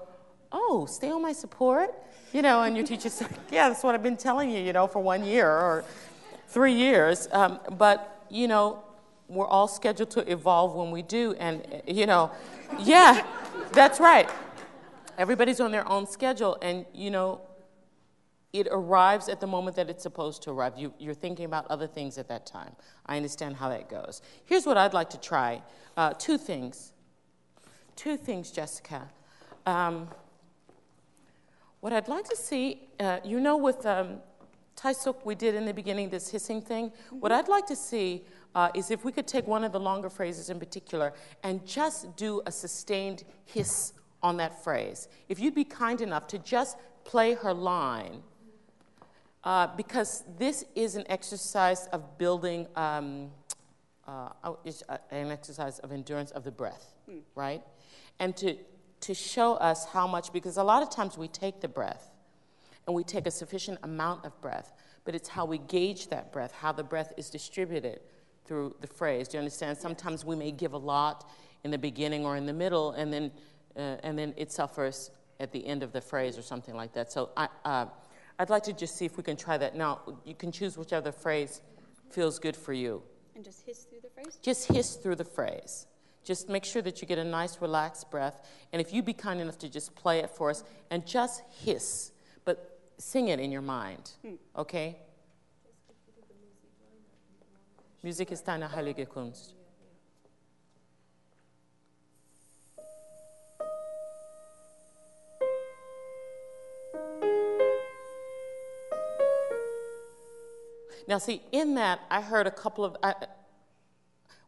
oh, stay on my support? And your teacher said, yeah, that's what I've been telling you, for 1 year or 3 years. But we're all scheduled to evolve when we do. And, yeah, that's right. Everybody's on their own schedule. And, it arrives at the moment that it's supposed to arrive. You're thinking about other things at that time. I understand how that goes. Here's what I'd like to try. Two things, Jessica. What I'd like to see, with Taisuk, we did in the beginning this hissing thing. What I'd like to see is if we could take one of the longer phrases in particular and just do a sustained hiss on that phrase. If you'd be kind enough to just play her line, because this is an exercise of building, an exercise of endurance of the breath, right? And to show us how much, because a lot of times we take the breath and we take a sufficient amount of breath, but it's how we gauge that breath, how the breath is distributed through the phrase. Do you understand? Sometimes we may give a lot in the beginning or in the middle, and then it suffers at the end of the phrase or something like that. So I'd like to just see if we can try that. Now, you can choose whichever phrase feels good for you. And just hiss through the phrase? Just hiss through the phrase. Just make sure that you get a nice, relaxed breath. And if you'd be kind enough to just play it for us and just hiss, but sing it in your mind, okay? Musik ist eine heilige Kunst. Now, see, in that, I heard a couple of,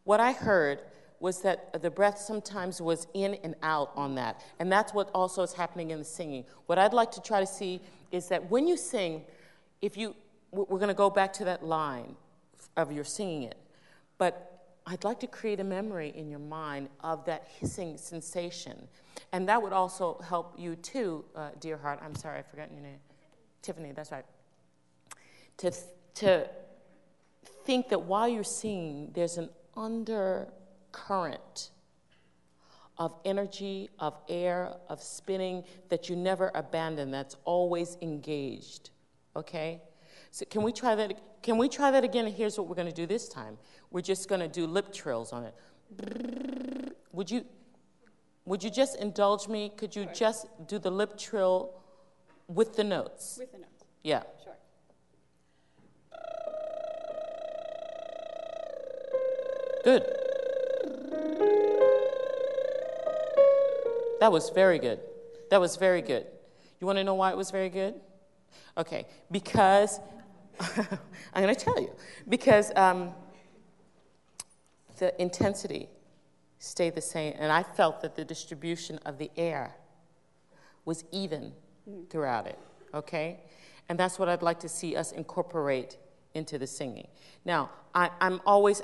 what I heard was that the breath sometimes was in and out on that. And that's what also is happening in the singing. What I'd like to try to see is that when you sing, we're going to go back to that line of your singing it. But I'd like to create a memory in your mind of that hissing sensation. And that would also help you too, dear heart. I'm sorry, I forgot your name. Tiffany, that's right. To think that while you're singing, there's an undercurrent of energy, of air, of spinning that you never abandon, that's always engaged, okay? So can we try that? Can we try that again? And here's what we're going to do this time. We're just going to do lip trills on it. Would you just indulge me? Could you just do the lip trill with the notes? With the notes. Yeah. Sure. Good. That was very good. That was very good. You want to know why it was very good? Okay, because, I'm going to tell you, because the intensity stayed the same, and I felt that the distribution of the air was even throughout it, okay? And that's what I'd like to see us incorporate into the singing. Now, I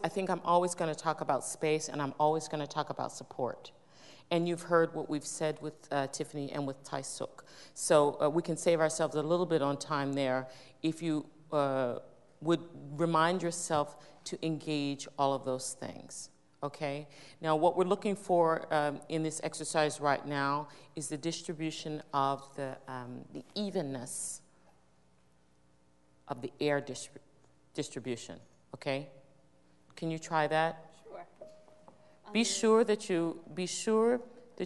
think I'm always going to talk about space, and I'm always going to talk about support. And you've heard what we've said with Tiffany and with Tai Suk. So we can save ourselves a little bit on time there if you would remind yourself to engage all of those things, okay? Now, what we're looking for in this exercise right now is the distribution of the evenness of the air distribution, okay? Can you try that? Sure. Be sure that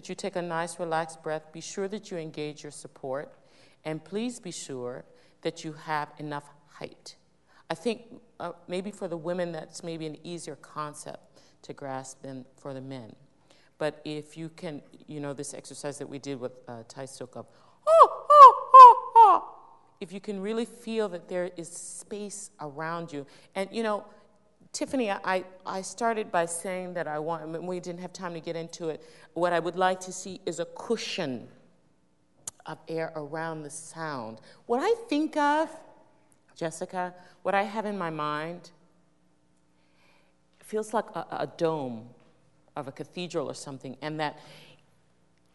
you take a nice relaxed breath. Be sure that you engage your support, and please be sure that you have enough height. I think maybe for the women that's maybe an easier concept to grasp than for the men. But if you can, this exercise that we did with Tai Suk of if you can really feel that there is space around you. And, Tiffany, I started by saying that we didn't have time to get into it. What I would like to see is a cushion of air around the sound. What I think of, Jessica, what I have in my mind, feels like a dome of a cathedral or something, and that,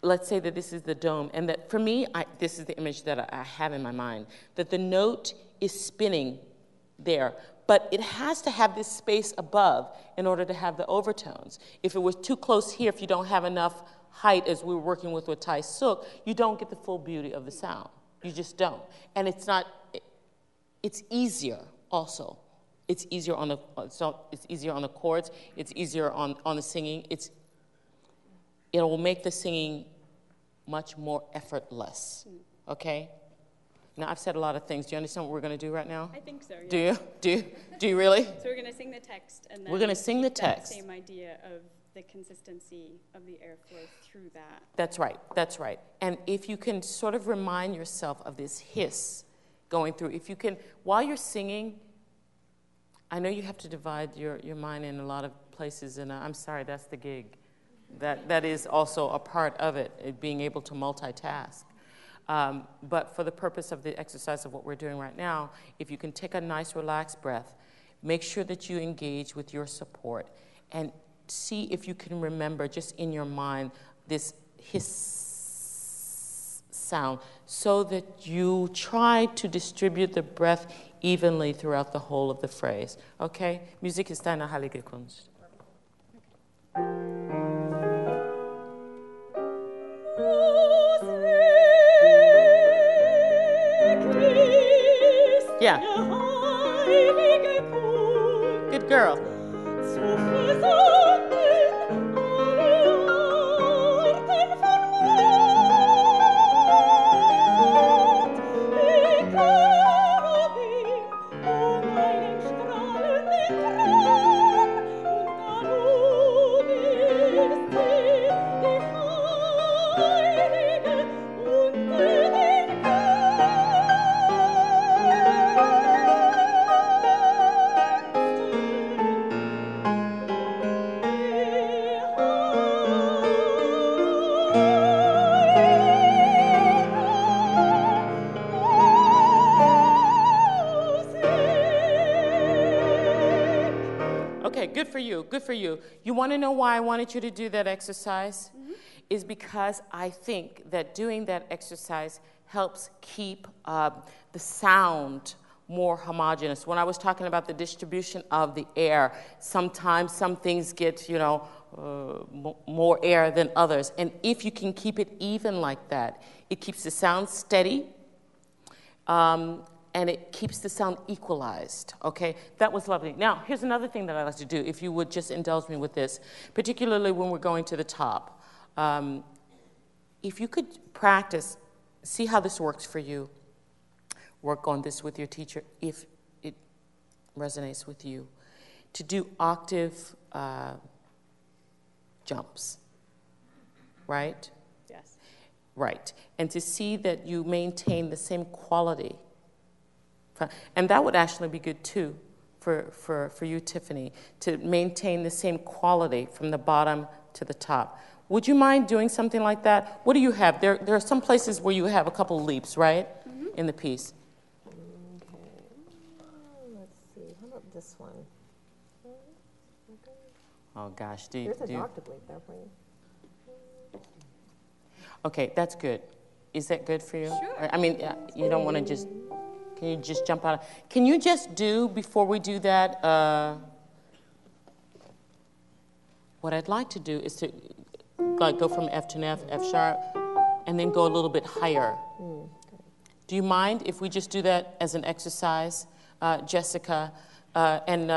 let's say that this is the dome, and that for me, this is the image that I have in my mind, that the note is spinning there, but it has to have this space above in order to have the overtones. If it was too close here, if you don't have enough height, as we were working with Tai Suk, you don't get the full beauty of the sound. You just don't. And it's easier also. It's easier on the chords, it's easier on the singing. It will make the singing much more effortless, okay? Now, I've said a lot of things. Do you understand what we're going to do right now? I think so, yeah. Do you really? So we're going to sing the text, and then we're going to sing the keep text. That same idea of the consistency of the airflow through that. That's right. And if you can sort of remind yourself of this hiss going through, if you can, while you're singing, I know you have to divide your mind in a lot of places, and I'm sorry, that's the gig. That is also a part of it being able to multitask. But for the purpose of the exercise of what we're doing right now, if you can take a nice relaxed breath, make sure that you engage with your support, and see if you can remember just in your mind this hiss sound, so that you try to distribute the breath evenly throughout the whole of the phrase. Okay? Musik ist eine heilige Kunst. Yeah. Good girl. Good for you. You want to know why I wanted you to do that exercise? Mm-hmm. Is because I think that doing that exercise helps keep the sound more homogeneous. When I was talking about the distribution of the air, sometimes some things get, more air than others. And if you can keep it even like that, it keeps the sound steady, and it keeps the sound equalized, okay? That was lovely. Now, here's another thing that I like to do, if you would just indulge me with this, particularly when we're going to the top. If you could practice, see how this works for you. Work on this with your teacher if it resonates with you. To do octave jumps, right? Yes. Right. And to see that you maintain the same quality. And that would actually be good too for you, Tiffany, to maintain the same quality from the bottom to the top. Would you mind doing something like that? What do you have? There are some places where you have a couple leaps, right, in the piece. Okay. Let's see. How about this one? Oh gosh, There's a octave leap there for you. Okay, that's good. Is that good for you? Sure. I mean, you don't want to just. Can you just jump out? Can you just do before we do that? What I'd like to do is to like go from F to an F, F sharp, and then go a little bit higher. Do you mind if we just do that as an exercise, Jessica? And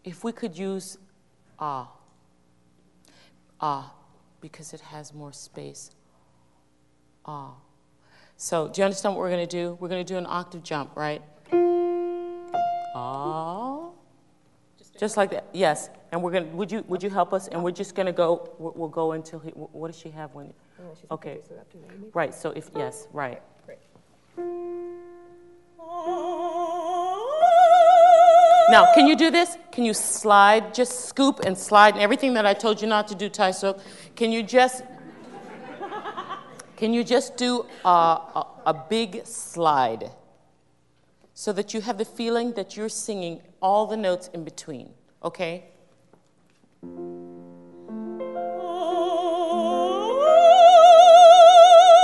if we could use because it has more space. So do you understand what we're going to do? We're going to do an octave jump, right? Just like that, yes. And we're going to, would you help us? And we're just going to go, we'll go until he, what does she have when? Okay, right, so if, yes, right. Great. Now, can you do this? Can you slide, just scoop and slide, and everything that I told you not to do, Taisuk? Can you just do a big slide so that you have the feeling that you're singing all the notes in between, okay?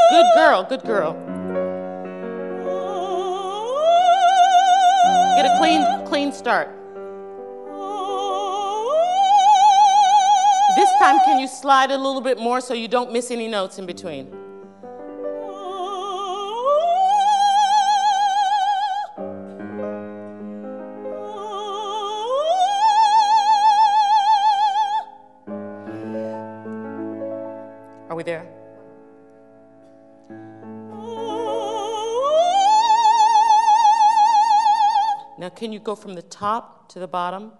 Good girl, good girl. Get a clean start. This time, can you slide a little bit more so you don't miss any notes in between? Are we there? Now, can you go from the top to the bottom?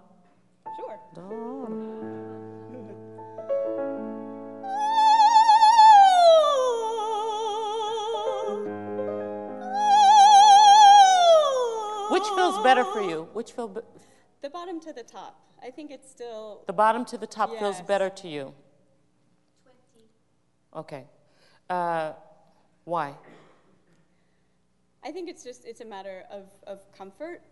Sure. Which feels better for you? The bottom to the top. I think it's still... The bottom to the top feels Yes. better to you? 20. Okay. Why? I think it's a matter of comfort.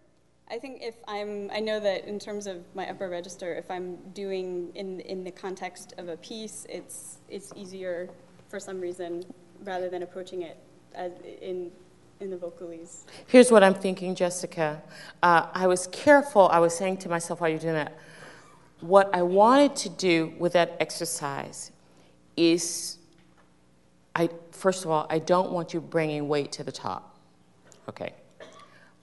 I think I know that in terms of my upper register, if I'm doing in the context of a piece, it's easier for some reason rather than approaching it as in the vocalese. Here's what I'm thinking, Jessica. I was careful. I was saying to myself while you're doing that, what I wanted to do with that exercise is, first of all, I don't want you bringing weight to the top. Okay.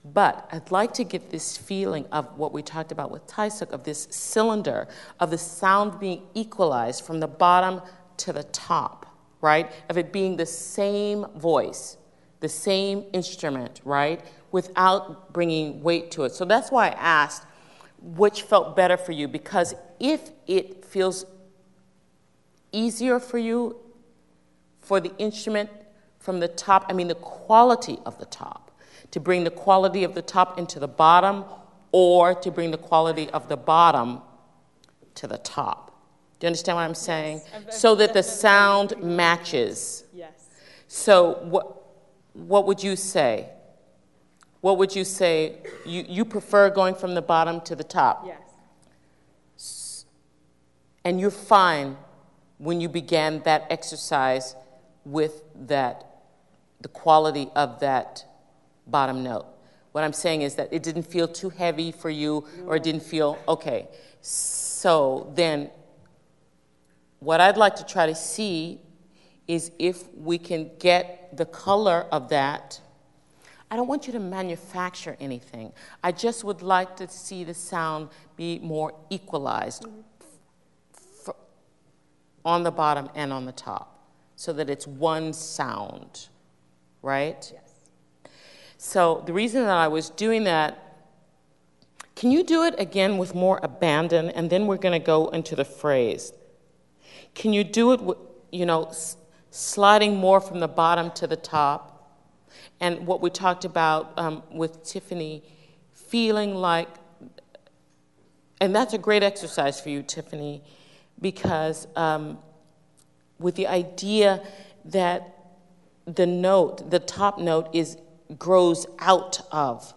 But I'd like to get this feeling of what we talked about with Taisuk, of this cylinder, of the sound being equalized from the bottom to the top, right? Of it being the same voice, the same instrument, right? Without bringing weight to it. So that's why I asked which felt better for you, because if it feels easier for you for the instrument from the top, I mean the quality of the top, to bring the quality of the top into the bottom, or to bring the quality of the bottom to the top. Do you understand what I'm saying? Yes. So that the sound matches. Yes. So what would you say? What would you say? You prefer going from the bottom to the top? Yes. And you're fine when you began that exercise with the quality of that bottom note. What I'm saying is that it didn't feel too heavy for you, or it didn't feel, okay. So then what I'd like to try to see is if we can get the color of that. I don't want you to manufacture anything. I just would like to see the sound be more equalized on the bottom and on the top, so that it's one sound, right? Yes. So the reason that I was doing that, can you do it again with more abandon, and then we're going to go into the phrase. Can you do it with, sliding more from the bottom to the top? And what we talked about with Tiffany, feeling like, and that's a great exercise for you, Tiffany, because with the idea that the top note grows out of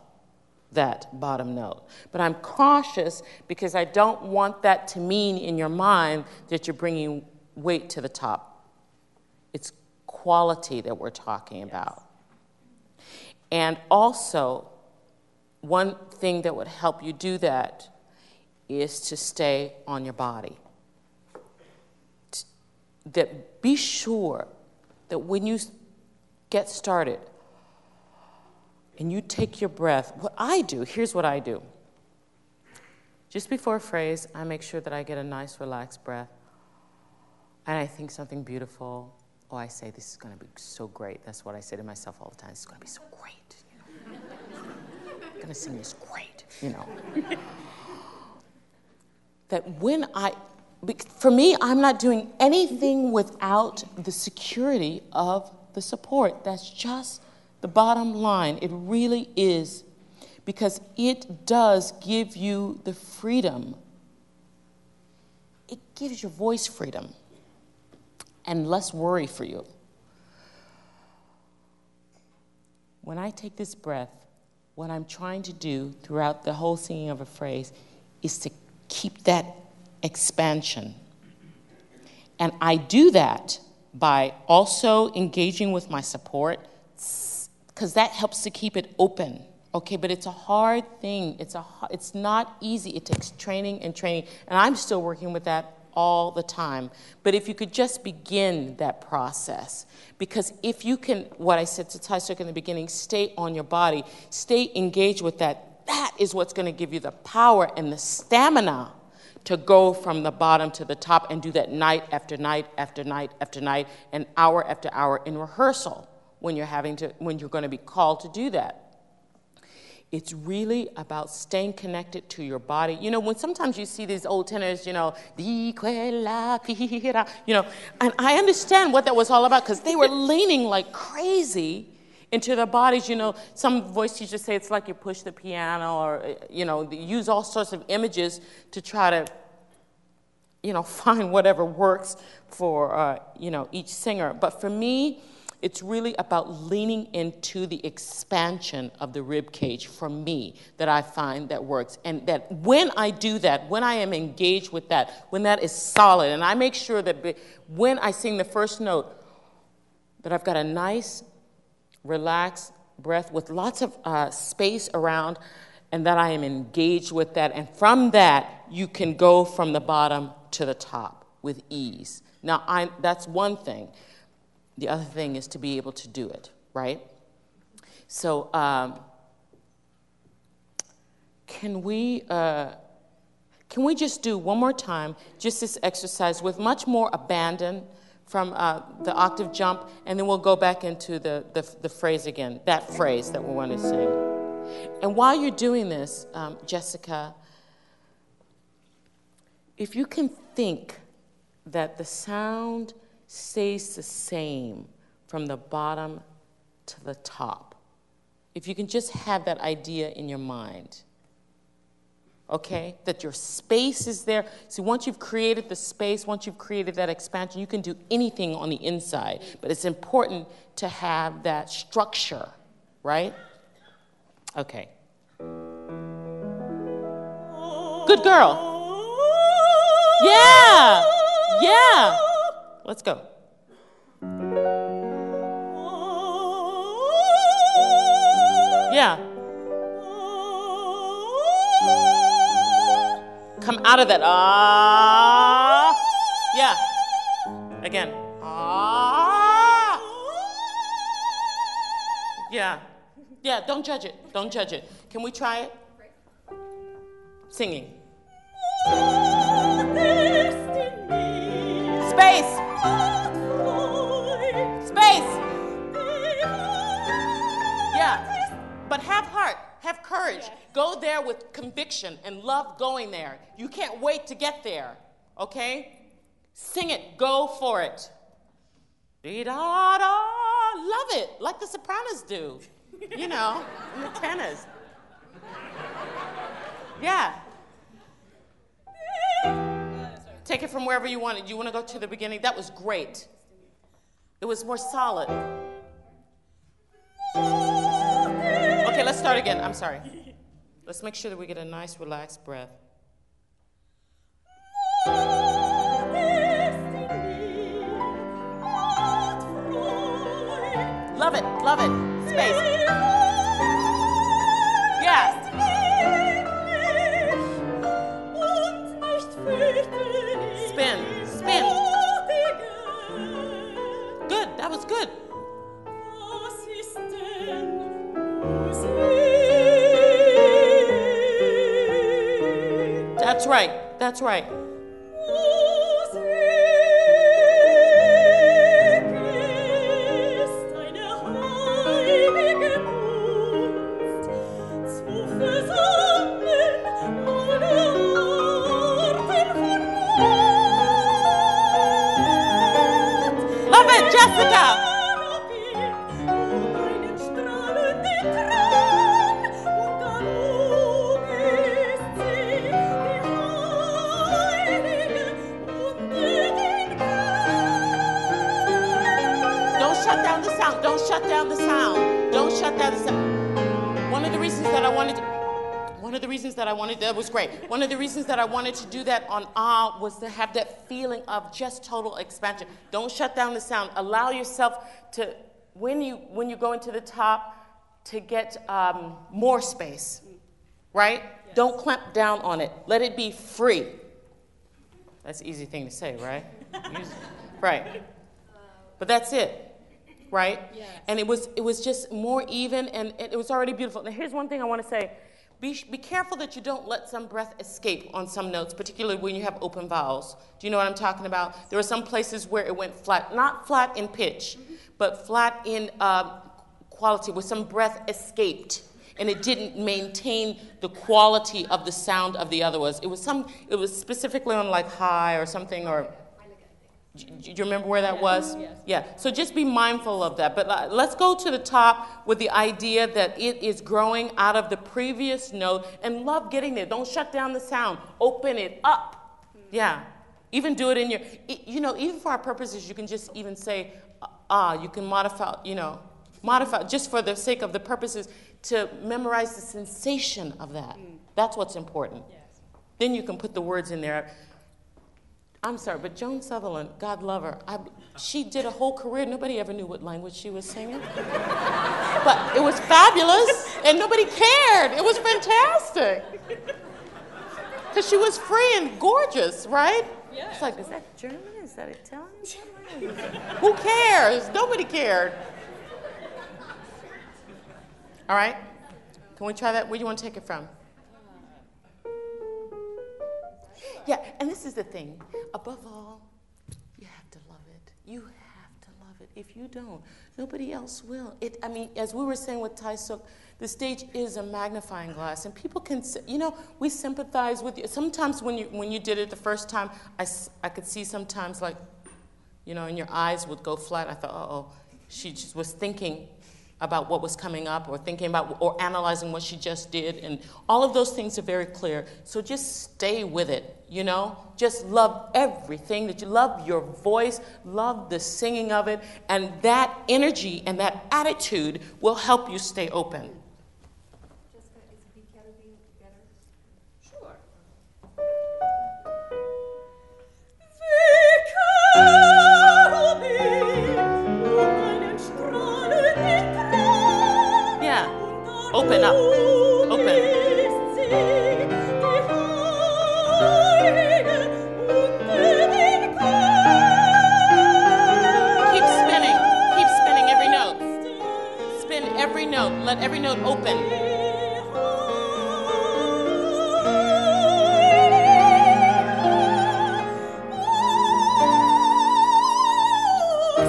that bottom note. But I'm cautious because I don't want that to mean in your mind that you're bringing weight to the top. It's quality that we're talking about. And also, one thing that would help you do that is to stay on your body. That be sure that when you get started and you take your breath, here's what I do. Just before a phrase, I make sure that I get a nice, relaxed breath. And I think something beautiful. Oh, I say, this is going to be so great. That's what I say to myself all the time. It's going to be so great. You know? I'm going to sing this great, you know. That for me, I'm not doing anything without the security of the support. That's just the bottom line. It really is, because it does give you the freedom. It gives your voice freedom and less worry for you. When I take this breath, what I'm trying to do throughout the whole singing of a phrase is to keep that expansion. And I do that by also engaging with my support, because that helps to keep it open. Okay, but it's a hard thing. It's not easy. It takes training and training. And I'm still working with that all the time. But if you could just begin that process, because if you can, what I said to Taisuk in the beginning, stay on your body, stay engaged with that, that is what's going to give you the power and the stamina to go from the bottom to the top and do that night after night after night after night and hour after hour in rehearsal when you're going to be called to do that. It's really about staying connected to your body. You know, when sometimes you see these old tenors, you know, and I understand what that was all about, because they were leaning like crazy into their bodies. You know, some voice teachers say it's like you push the piano, or, you know, use all sorts of images to try to, you know, find whatever works for, you know, each singer. But for me, it's really about leaning into the expansion of the rib cage for me that I find that works. And that when I do that, when I am engaged with that, when that is solid, and I make sure that when I sing the first note, that I've got a nice, relaxed breath with lots of space around, and that I am engaged with that. And from that, you can go from the bottom to the top with ease. Now, that's one thing. The other thing is to be able to do it, right? So can we just do one more time just this exercise with much more abandon from the octave jump, and then we'll go back into the phrase again, that phrase that we want to sing. And while you're doing this, Jessica, if you can think that the sound stays the same from the bottom to the top. If you can just have that idea in your mind, okay? That your space is there. See, once you've created the space, once you've created that expansion, you can do anything on the inside. But it's important to have that structure, right? Okay. Good girl. Yeah. Yeah. Let's go. Yeah. Come out of that. Ah. Yeah. Again. Ah. Yeah. Yeah, don't judge it. Don't judge it. Can we try it? Singing. Space. Space. Yeah. But have heart. Have courage. Yes. Go there with conviction and love going there. You can't wait to get there. Okay? Sing it. Go for it. Dee-da-da. Love it. Like the sopranos do. You know, and the tenors. Yeah. take it from wherever you want it. You want to go to the beginning? That was great. It was more solid. Okay, let's start again. I'm sorry. Let's make sure that we get a nice, relaxed breath. Love it, love it. Space. Yes. Spin, spin. Good, that was good. That's right, that's right. Love it, Jessica. Don't shut down the sound. Don't shut down the sound. Don't shut down the sound. One of the reasons that I wanted that was great. One of the reasons that I wanted to do that on ah was to have that feeling of just total expansion. Don't shut down the sound. Allow yourself to, when you go into the top, to get more space, right? Yes. Don't clamp down on it. Let it be free. That's an easy thing to say, right? Right. But that's it. Right? Yes. And it was just more even, and it was already beautiful. Now, here's one thing I want to say. Be careful that you don't let some breath escape on some notes, particularly when you have open vowels. Do you know what I'm talking about? There were some places where it went flat, not flat in pitch, but flat in quality, where some breath escaped, and it didn't maintain the quality of the sound of the other words. It was specifically on like high or something, or... Do you remember where that was? Yes. Yeah. So just be mindful of that. But let's go to the top with the idea that it is growing out of the previous note, and love getting there. Don't shut down the sound. Open it up. Yeah. Even do it in your, even for our purposes, you can just even say, you can modify just for the sake of the purposes to memorize the sensation of that. That's what's important. Yes. Then you can put the words in there. I'm sorry, but Joan Sutherland, God love her, she did a whole career. Nobody ever knew what language she was singing. But it was fabulous, and nobody cared. It was fantastic. Because she was free and gorgeous, right? Yeah. It's like, is that German? Is that Italian? Who cares? Nobody cared. All right? Can we try that? Where do you want to take it from? Yeah, and this is the thing. Above all, you have to love it. You have to love it. If you don't, nobody else will. As we were saying with Tai Suk, the stage is a magnifying glass, and people can, we sympathize with you. Sometimes when you did it the first time, I could see sometimes like, and your eyes would go flat. I thought, she just was thinking about what was coming up, or thinking about or analyzing what she just did, and all of those things are very clear. So just stay with it, Just love everything, that you love your voice, love the singing of it, and that energy and that attitude will help you stay open. Jessica, is Be Caribbean better? Sure. Open up. Open. Keep spinning. Keep spinning every note. Spin every note. Let every note open.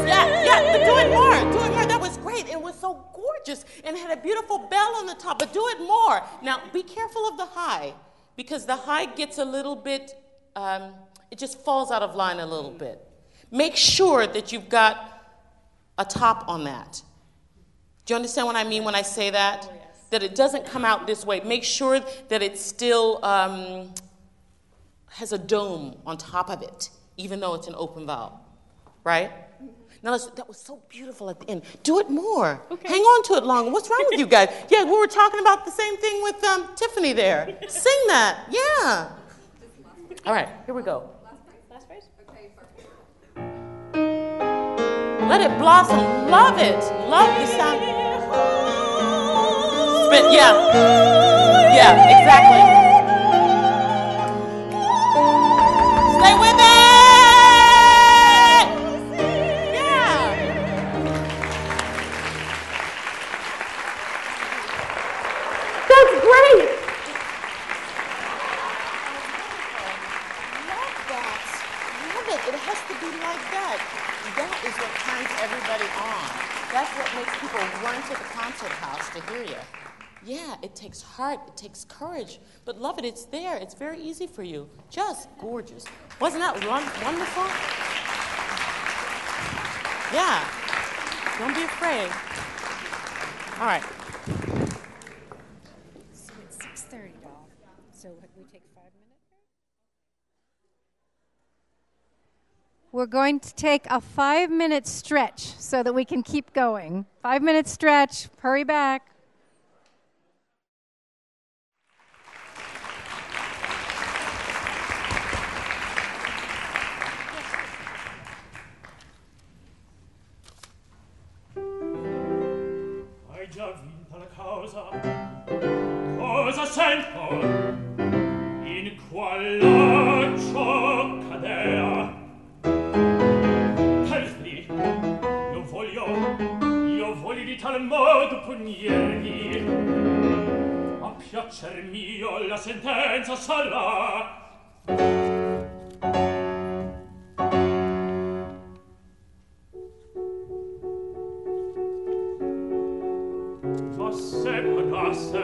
Yeah, but do it more. Do it more. That was great. It was so gorgeous, and it had a beautiful bell on the top, but do it more. Now, be careful of the high, because the high gets a little bit, it just falls out of line a little bit. Make sure that you've got a top on that. Do you understand what I mean when I say that? Oh, yes. That it doesn't come out this way. Make sure that it still has a dome on top of it, even though it's an open vowel, right? Now, that was so beautiful at the end. Do it more. Okay. Hang on to it longer. What's wrong with you guys? Yeah, we were talking about the same thing with Tiffany there. Sing that. Yeah. All right, here we go. Last phrase? Okay, let it blossom. Love it. Love the sound. Spin. Yeah. Yeah, exactly. Stay with it. That's great. Love that. Love it. It has to be like that. That is what turns everybody on. That's what makes people run to the concert house to hear you. Yeah, it takes heart, it takes courage, but love it, it's there. It's very easy for you. Just gorgeous. Wasn't that wonderful? Yeah. Don't be afraid. All right. So it's 6:30, doll. So we take 5 minutes? We're going to take a 5-minute stretch so that we can keep going. 5-minute stretch. Hurry back. Hai già vinta la causa. Cosa sento? In qual laccio cadea? Helfmi, io voglio di tal modo punirvi. A piacer mio la sentenza sarà. Ma se pagasse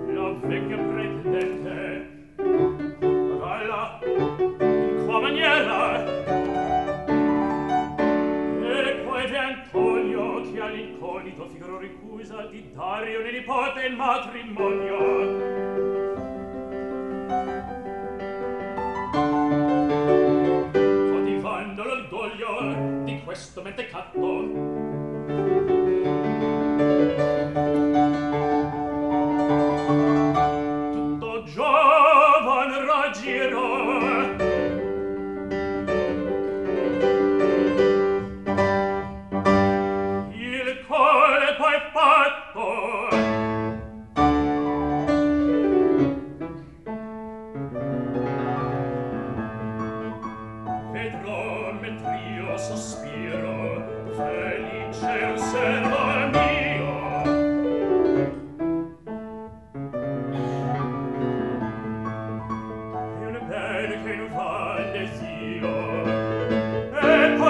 la vecchia pretendente, pagalla in qua maniera, e poi di Antonio che all'incognito figaro ricusa di dare un nipote in matrimonio. Coltivando l'orgoglio di questo mentecatto, tutto giovan raggirò, il quale poi fatto vedrò mentr'io sospiro felice osserva mio.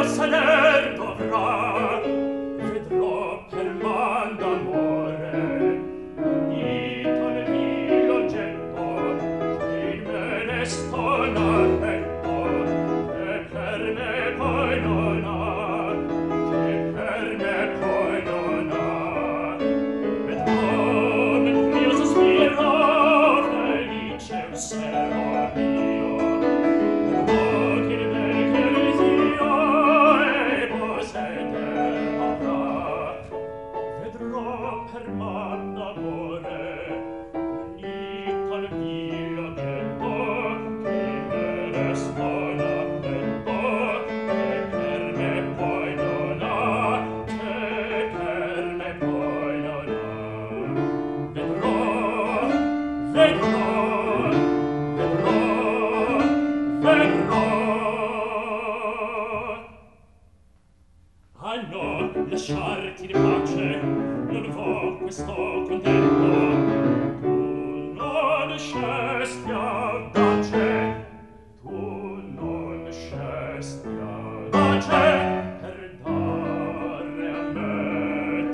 Saler dovrà, vedrò per man d'amore, unito nel vil oggetto, che in me ne sto l'affetto, che per me poi non ha, che per me poi non ha. Vedrò mentr'io sospiro, felice osservo mio, vedrò che il bene che l'elisio vedrò per man d'amore unito al vil oggetto che me ne sto l'affetto, che per me poi non ha, che per me poi non ha. Vedrò, vedrò, vedrò, vedrò. Ah no, lasciarti di pace, non vo questo contento. Tu non scesti audace, tu non scesti audace, per dare a me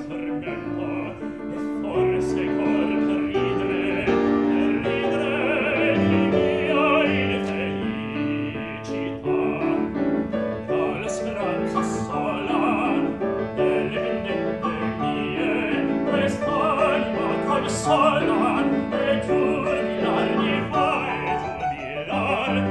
tormento, e forse cor per ridere di mia infelicità. La speranza sola delle vendette mie, quest'anima consola, e giubilar mi fa, e giubilar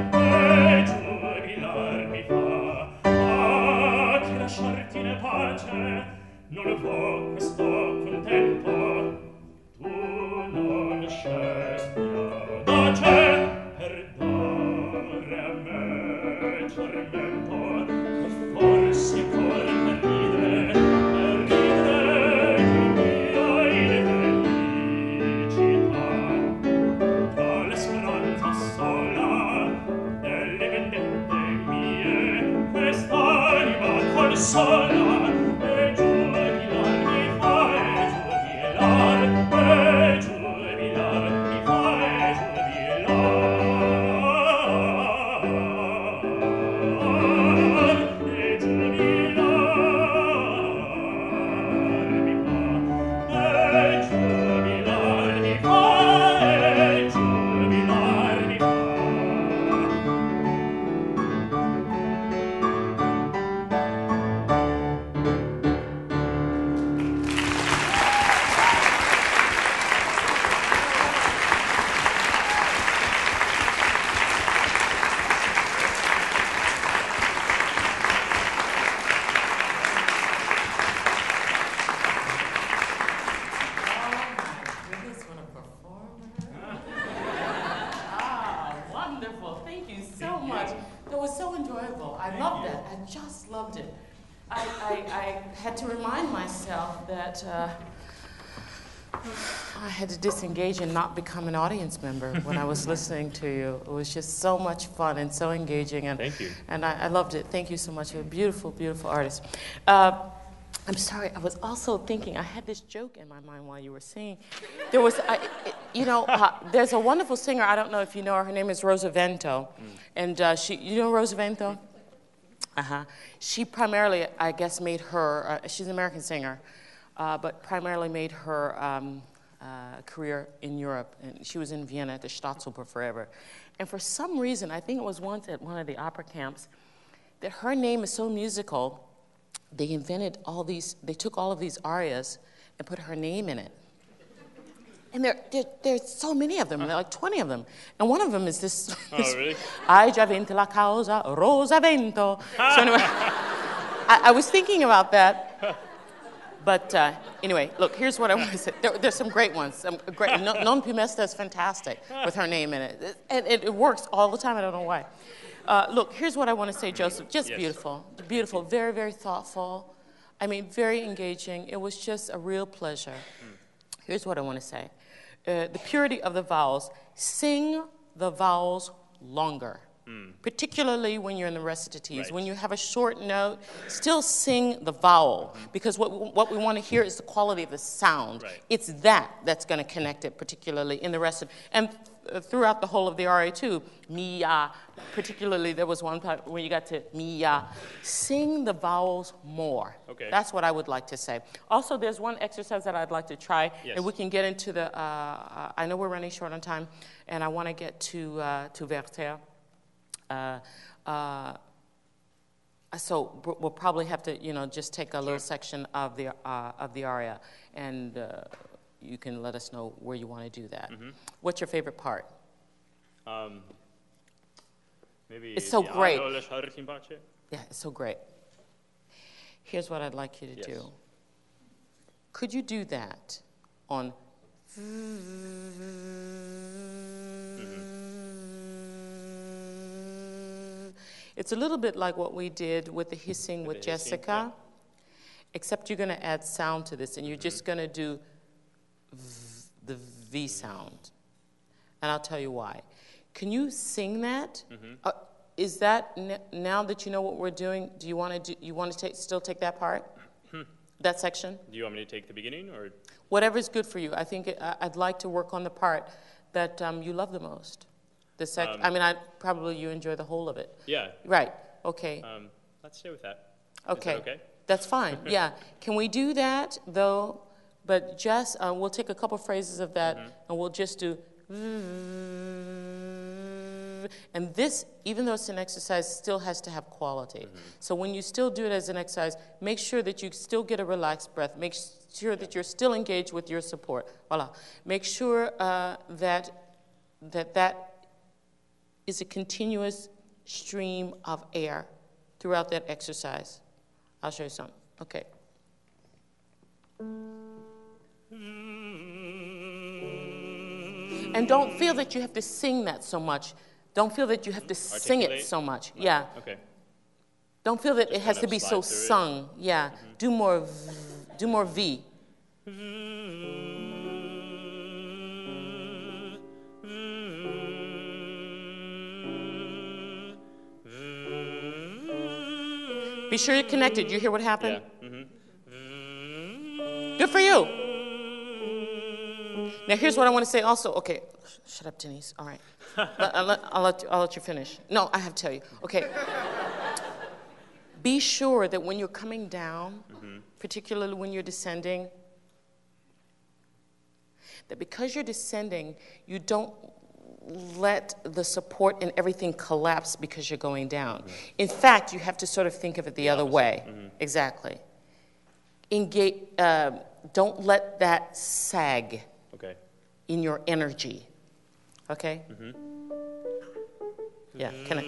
tormento, forse cor per ridere di miei felicità. Tra l'esperanza sola delle vendette mie, quest'anima consola e giubilar mi fa, e giubilar mi fa, e giubilar. I had to remind myself that I had to disengage and not become an audience member when I was listening to you. It was just so much fun and so engaging. And, Thank you. And I loved it. Thank you so much. You're a beautiful, beautiful artist. I'm sorry, I was also thinking, I had this joke in my mind while you were singing. There was, there's a wonderful singer, I don't know if you know her, her name is Rosa Vento. And you know Rosa Vento? She primarily, I guess, made her, she's an American singer, but primarily made her career in Europe. And she was in Vienna at the Staatsoper forever. And for some reason, I think it was once at one of the opera camps, that her name is so musical, they invented all these, they took all of these arias and put her name in it. And there's so many of them, there are like 20 of them. And one of them is this. Oh, really? Hai già vinto la causa, Rosa Vento. So anyway, I was thinking about that. But anyway, look, here's what I want to say. There's some great ones. Non più mesta is fantastic with her name in it. And it works all the time, I don't know why. Look, here's what I want to say, Joseph. Just yes. Beautiful, beautiful, very, very thoughtful. I mean, very engaging. It was just a real pleasure. Here's what I want to say. The purity of the vowels. Sing the vowels longer, particularly when you're in the recitatives. Right. When you have a short note, still sing the vowel, because what we want to hear is the quality of the sound. Right. It's that's going to connect it, particularly in the recitation. And throughout the whole of the aria too, mi-ya, particularly there was one part where you got to mi-ya. Sing the vowels more. Okay. That's what I would like to say. Also, there's one exercise that I'd like to try, yes. And we can get into the, I know we're running short on time, and I want to get to Werther. So we'll probably have to, just take a little section of the aria, and you can let us know where you want to do that. Mm-hmm. What's your favorite part? Maybe it's so great. Yeah, it's so great. Here's what I'd like you to do. Could you do that on? It's a little bit like what we did with the hissing with Jessica, except you're going to add sound to this, and you're just going to do the V sound. And I'll tell you why. Can you sing that? Mm-hmm. Is that, now that you know what we're doing, do you want to still take that part? That section? Do you want me to take the beginning, or? Whatever's good for you. I think I'd like to work on the part that you love the most. Probably you enjoy the whole of it. Yeah. Right. Okay. Let's stay with that. Okay. Is that okay? That's fine. Yeah. Can we do that though? But just we'll take a couple phrases of that, and we'll just do. And this, even though it's an exercise, still has to have quality. So when you still do it as an exercise, make sure that you still get a relaxed breath. Make sure that you're still engaged with your support. Voila. Make sure that is a continuous stream of air throughout that exercise. I'll show you some. Okay. And don't feel that you have to sing that so much. Don't feel that you have to sing it so much. Yeah. Okay. Don't feel that Just it has kind to of be so slide through it. sung. Yeah. Do more V. Be sure you're connected. You hear what happened? Yeah. Good for you. Now here's what I want to say also. Okay, shut up, Denise. All right. I'll let you finish. No, I have to tell you. Okay. Be sure that when you're coming down, particularly when you're descending, that because you're descending, you don't let the support and everything collapse because you're going down. In fact, you have to sort of think of it the other way. Exactly. Engage. Don't let that sag in your energy. Okay? Yeah, can I?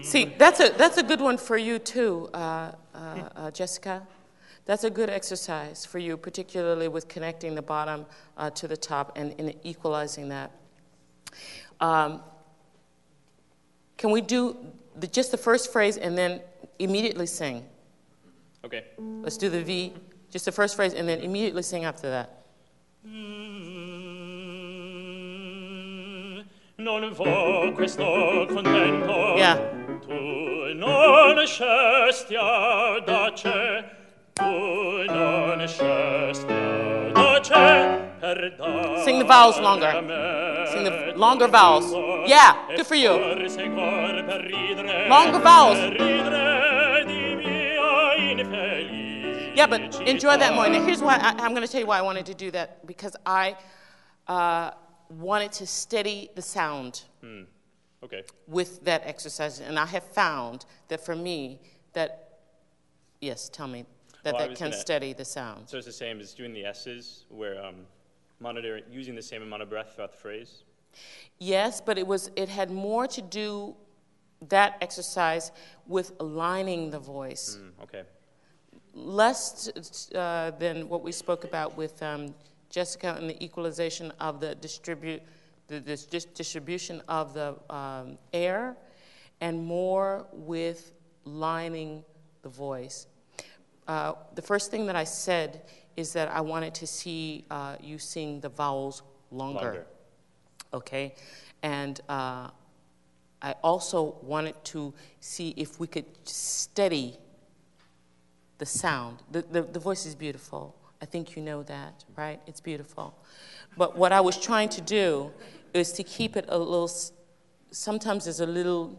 See, that's a good one for you too, Jessica. That's a good exercise for you, particularly with connecting the bottom to the top and equalizing that. Can we do just the first phrase and then immediately sing? Okay. Let's do the V, just the first phrase, and then immediately sing after that. Non vo questo contento. Yeah. Tu non scestia da c'è, tu non scestia da c'è, per dare Sing the vowels longer. a me Sing the longer vowels. Yeah, good for you. forse cor per ridere, Longer vowels. per ridere di mia infelicità. Yeah, but enjoy that more. Now, here's why I'm going to tell you why I wanted to do that, because I wanted to steady the sound with that exercise. And I have found that for me, yes, tell me, that can steady the sound. So it's the same as doing the S's, where using the same amount of breath throughout the phrase? Yes, but it had more to do, that exercise, with aligning the voice. Okay. Less than what we spoke about with Jessica and the equalization of the distribution of the air, and more with lining the voice. The first thing that I said is that I wanted to see you sing the vowels longer. Okay? And I also wanted to see if we could steady the sound. The voice is beautiful. I think you know that, right? It's beautiful. But what I was trying to do is to keep it a little, sometimes there's a little,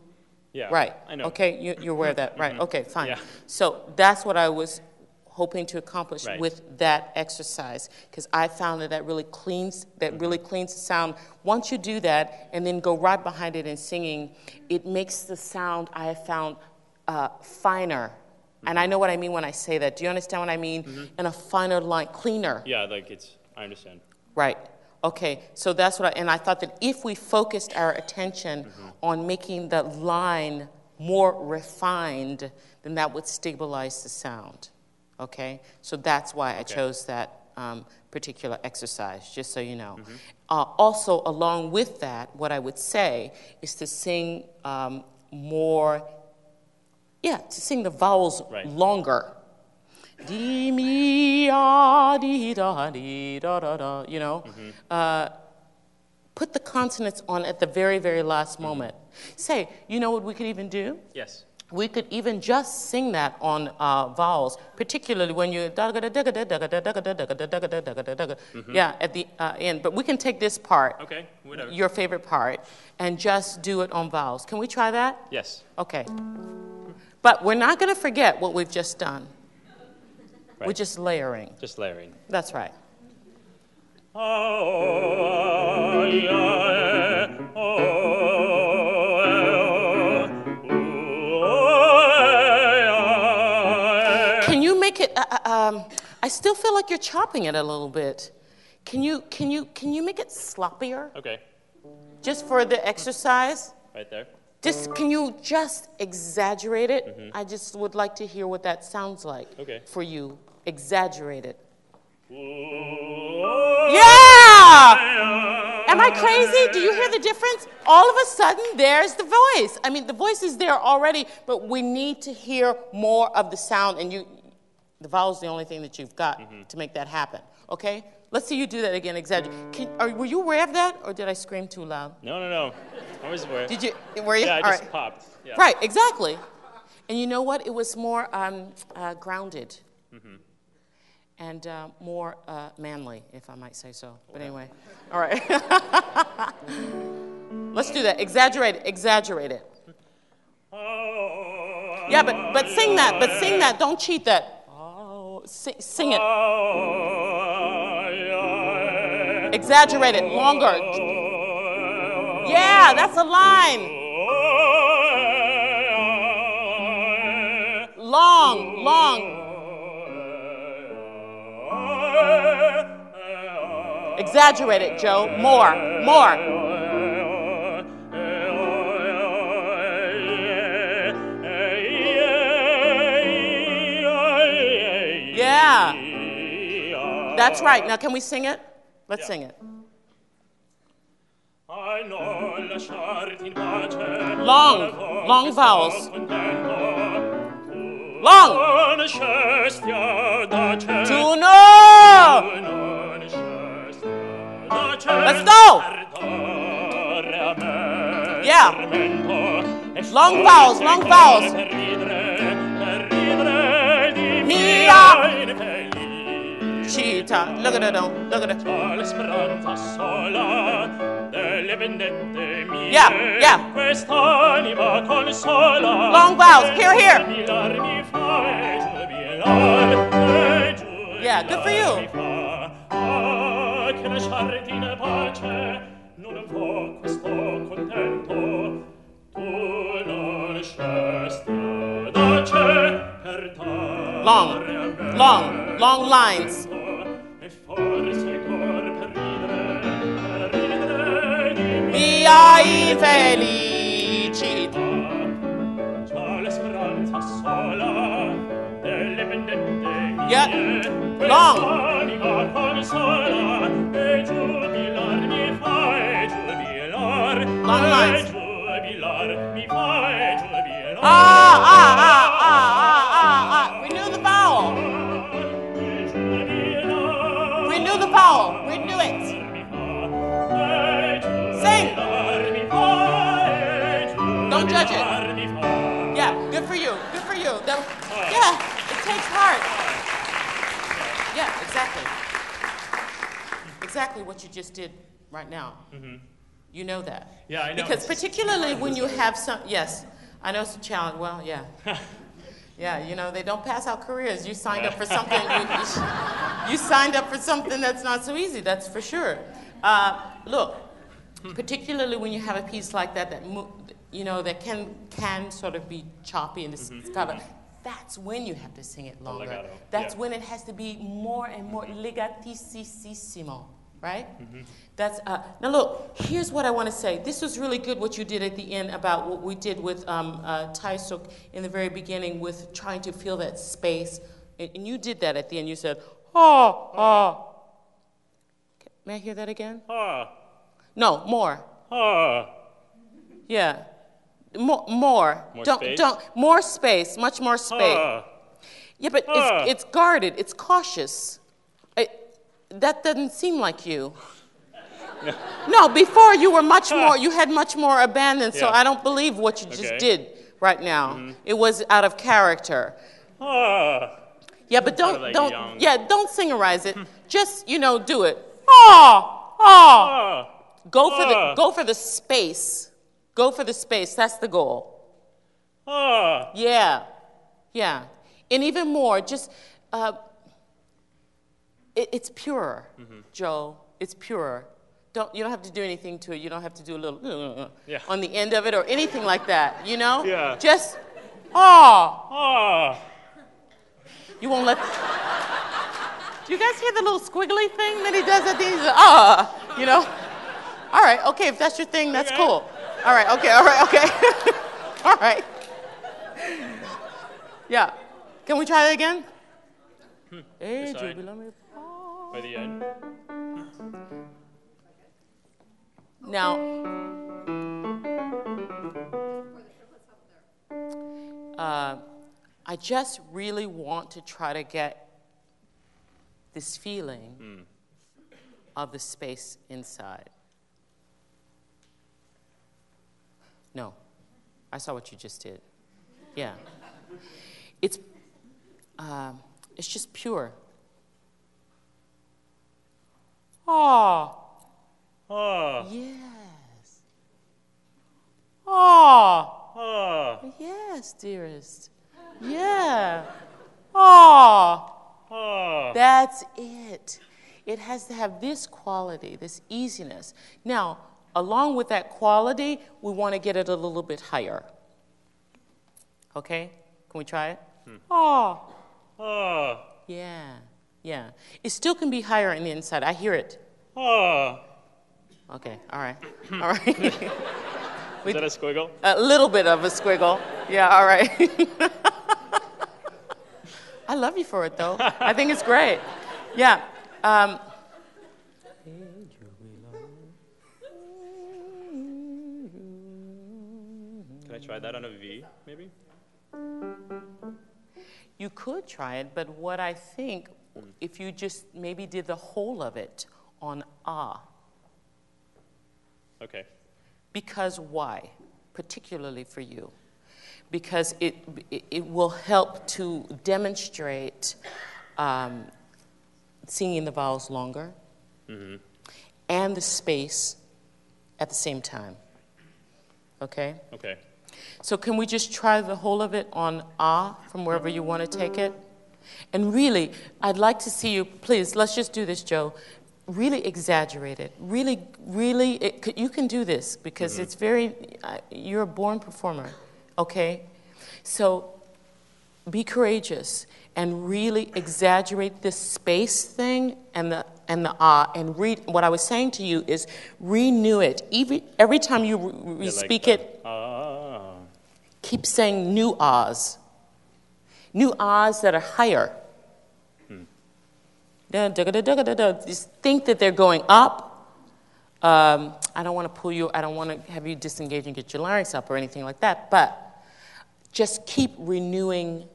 right. I know. Okay, you're aware of that, right? Okay, fine. Yeah. So that's what I was hoping to accomplish with that exercise, because I found that really cleans the sound. Once you do that and then go right behind it in singing, it makes the sound, I have found, finer. And I know what I mean when I say that. Do you understand what I mean? In a finer line, cleaner. Yeah, I understand. Right. Okay, so that's what and I thought that if we focused our attention on making the line more refined, then that would stabilize the sound. Okay? So that's why I chose that particular exercise, just so you know. Also, along with that, what I would say is to sing to sing the vowels longer. Di, mi, ah, di, da, da, you know. Put the consonants on at the very, very last moment. Say, you know what we could even do? Yes. We could even just sing that on vowels, particularly when you at the end. But we can take this part, whatever, your favorite part, and just do it on vowels. Can we try that? Yes. Okay. But we're not going to forget what we've just done. Right. We're just layering. Just layering. That's right. I still feel like you're chopping it a little bit. Can you make it sloppier? Okay. Just for the exercise? Right there. Can you just exaggerate it? I just would like to hear what that sounds like for you. Exaggerate it. Yeah! Am I crazy? Do you hear the difference? All of a sudden, there's the voice. I mean, the voice is there already, but we need to hear more of the sound, and the vowel's the only thing that you've got to make that happen, okay? Let's see you do that again, exaggerate. Were you aware of that, or did I scream too loud? No. I was aware. Did you? Were you? Yeah, I just popped. Yeah. Right, exactly. And you know what? It was more grounded. And more manly, if I might say so. But anyway, all right. Let's do that. Exaggerate it. Yeah, but sing that. Don't cheat that. Sing it. Exaggerate it. Longer. Yeah, that's a line. Long. Exaggerate it, Joe. More. Yeah. That's right. Now, can we sing it? Let's sing it. Long vowels. Long. Tu no. Let's go. Yeah. Long vowels. Mia. Cheetah. Look at it. Yeah. Long vowels. Here. Yeah, good for you. Long lines. Via infelici. Yeah, long. Long lines. Renew the vowel. Renew it. Sing. Don't judge it. Yeah, good for you. Yeah, it takes heart. Yeah, exactly what you just did right now. You know that. Yeah, I know. Because particularly when you have I know it's a challenge. Well, yeah. Yeah, they don't pass out careers. You signed up for something. You signed up for something that's not so easy. That's for sure. Look, particularly when you have a piece like that that can sort of be choppy and that's when you have to sing it longer. Legato. That's when it has to be more and more legatissimo, right? That's now look. Here's what I want to say. This was really good what you did at the end about what we did with Taisuk in the very beginning with trying to feel that space, and you did that at the end. You said, May I hear that again? No, more. Yeah. More. More space, much more space. Yeah, but it's guarded, it's cautious. That doesn't seem like you. No, before you were you had much more abandon, so I don't believe what you just did right now. It was out of character. Yeah, but don't singerize it. Just, do it. Go for the space. Go for the space. That's the goal. Yeah. And even more, just it's purer, Joe. It's purer. You don't have to do anything to it. You don't have to do a little on the end of it or anything like that. Yeah. Just You won't let. Do you guys hear the little squiggly thing that he does at these? You know? All right, okay, if that's your thing, that's cool. All right, okay. All right. Yeah. Can we try that again? By the end. Now, I just really want to try to get this feeling of the space inside. No, I saw what you just did. Yeah. It's just pure. Oh. Ah. Yes. Oh. Ah. Yes, dearest. Yeah. Oh. Ah. That's it. It has to have this quality, this easiness. Now, along with that quality, we want to get it a little bit higher. Okay? Can we try it? Oh. Ah. Yeah. Yeah. It still can be higher in the inside. I hear it. Ah. Okay. All right. All right. Is that a squiggle? A little bit of a squiggle. Yeah, all right. I love you for it, though. I think it's great. Yeah. Can I try that on a V, maybe? You could try it, but what I think, if you just maybe did the whole of it on ah. Okay. Because why? Particularly for you. Because it will help to demonstrate singing the vowels longer and the space at the same time. Okay? Okay. So can we just try the whole of it on ah from wherever you want to take it? And really, I'd like to see you, please, let's just do this, Joe. Really exaggerate it. Really, you can do this because it's very, you're a born performer, okay? So be courageous and really exaggerate this space thing and the ah, and read, what I was saying to you is renew it. Every time you speak it, keep saying new ahs. New ahs that are higher. Just think that they're going up. I don't want to pull you, I don't want to have you disengage and get your larynx up or anything like that, but just keep renewing,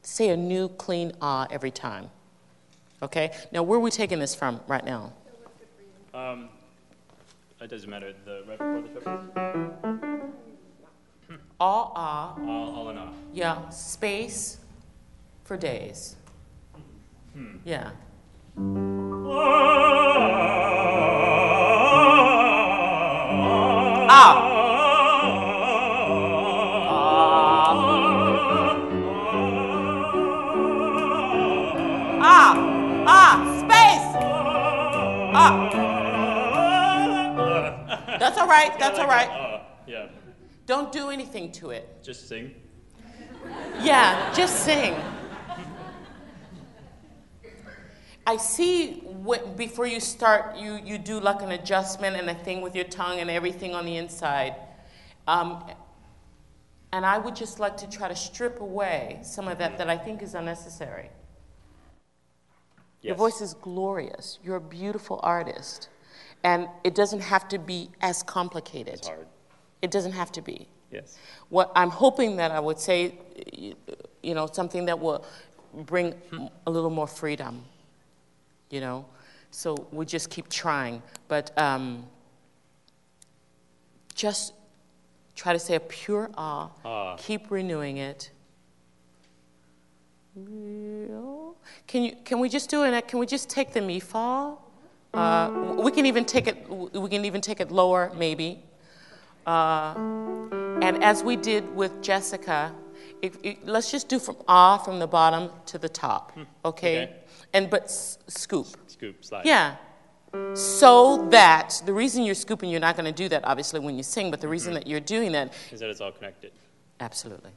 say a new clean ah every time. Okay? Now, where are we taking this from right now? It doesn't matter. Right before the triple? Ah, ah. All and ah. Yeah, space for days. Yeah. Ah. Space. That's all right. That's all right. Yeah. Don't do anything to it. Just sing. Yeah, just sing. I see before you start, you do like an adjustment and a thing with your tongue and everything on the inside. And I would just like to try to strip away some of that I think is unnecessary. Yes. Your voice is glorious. You're a beautiful artist. And it doesn't have to be as complicated. It's hard. It doesn't have to be. Yes. What I'm hoping that I would say, something that will bring a little more freedom. So we just keep trying, but just try to say a pure ah. Keep renewing it. Can we just do it? Can we just take the mi fa? We can even take it lower, maybe. And as we did with Jessica, let's just do from the bottom to the top, okay? But scoop. Scoop, slide. Yeah. So that, the reason you're scooping, you're not going to do that, obviously, when you sing, but the reason that you're doing that is that it's all connected. Absolutely.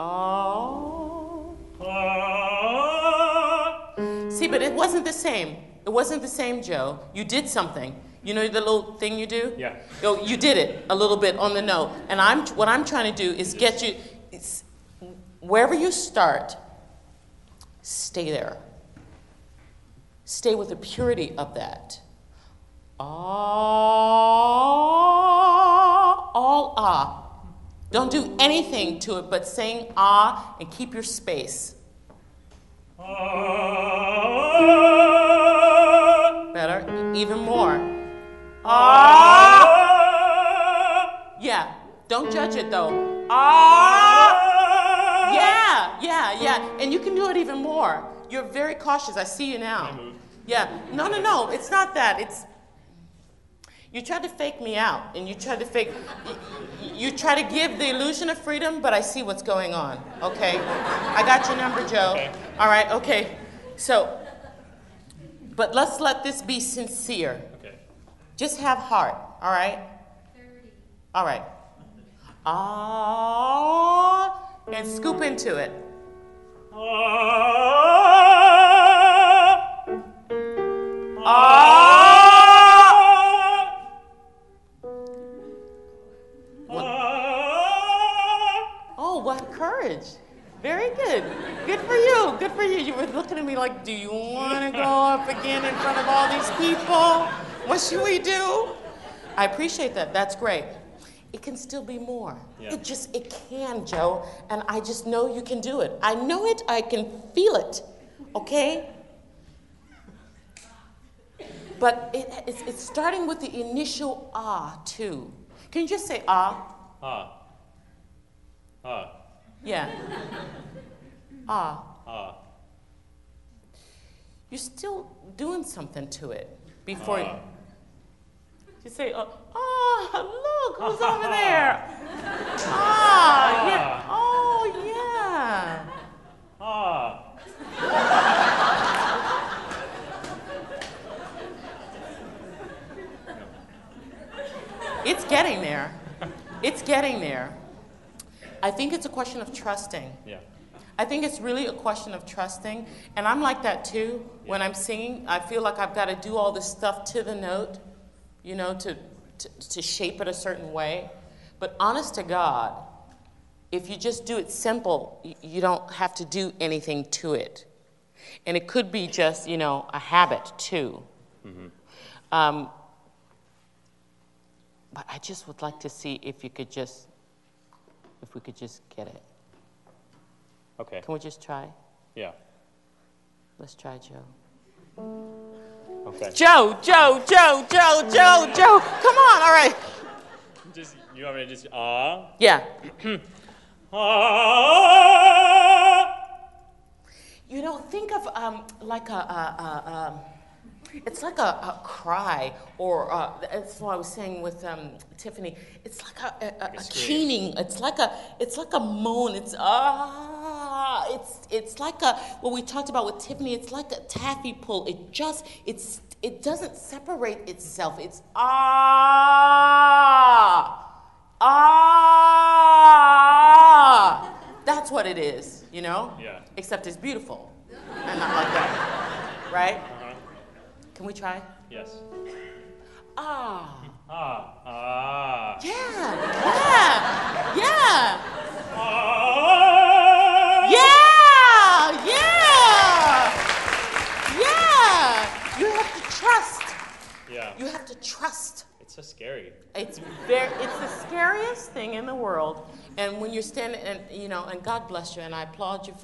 Oh. See, but it wasn't the same. It wasn't the same, Joe. You did something. You know the little thing you do? Yeah. You did it a little bit on the note. And what I'm trying to do is get you, wherever you start, stay there. Stay with the purity of that. All ah. Don't do anything to it but saying ah and keep your space. Better, even more. Ah! Yeah, don't judge it though. Ah! Yeah. And you can do it even more. You're very cautious. I see you now. Yeah. No. It's not that. You try to fake me out, and you try to give the illusion of freedom, but I see what's going on. Okay. I got your number, Joe. Okay. All right. Okay. So, but let's let this be sincere. Okay. Just have heart, all right? 30. All right. Ah, and scoop into it. Oh, what courage. Very good. Good for you. Good for you. You were looking at me like, do you want to go up again in front of all these people? What should we do? I appreciate that. That's great. It can still be more. Yeah. It can, Joe. And I just know you can do it. I know it. I can feel it. Okay? But it's starting with the initial ah, too. Can you just say ah? Ah. Ah. Yeah. Ah. Ah. You're still doing something to it before you say, look, who's over there? Ah, yeah. Oh, yeah. Ah. It's getting there. It's getting there. I think it's a question of trusting. Yeah. I think it's really a question of trusting. And I'm like that too. When I'm singing, I feel like I've got to do all this stuff to the note, you know, to shape it a certain way. But honest to God, if you just do it simple, you don't have to do anything to it. And it could be just, you know, a habit too. Mm-hmm. But I just would like to see if we could just get it. Okay. Can we just try? Yeah. Let's try, Joe. Okay. Joe! Come on, all right. You want me to just ah? Yeah. Ah. You know, think of like it's like a cry, or that's what I was saying with Tiffany. It's like a keening. It's like a moan. It's It's like what we talked about with Tiffany. It's like a taffy pull. It doesn't separate itself. It's That's what it is, you know? Yeah. Except it's beautiful, and not like that, right? Uh-huh. Can we try? Yes. Ah. Ah. Ah. Yeah. Ah. Yeah. You have to trust. Yeah. You have to trust. It's so scary. It's the scariest thing in the world. And when you're standing, and God bless you, and I applaud you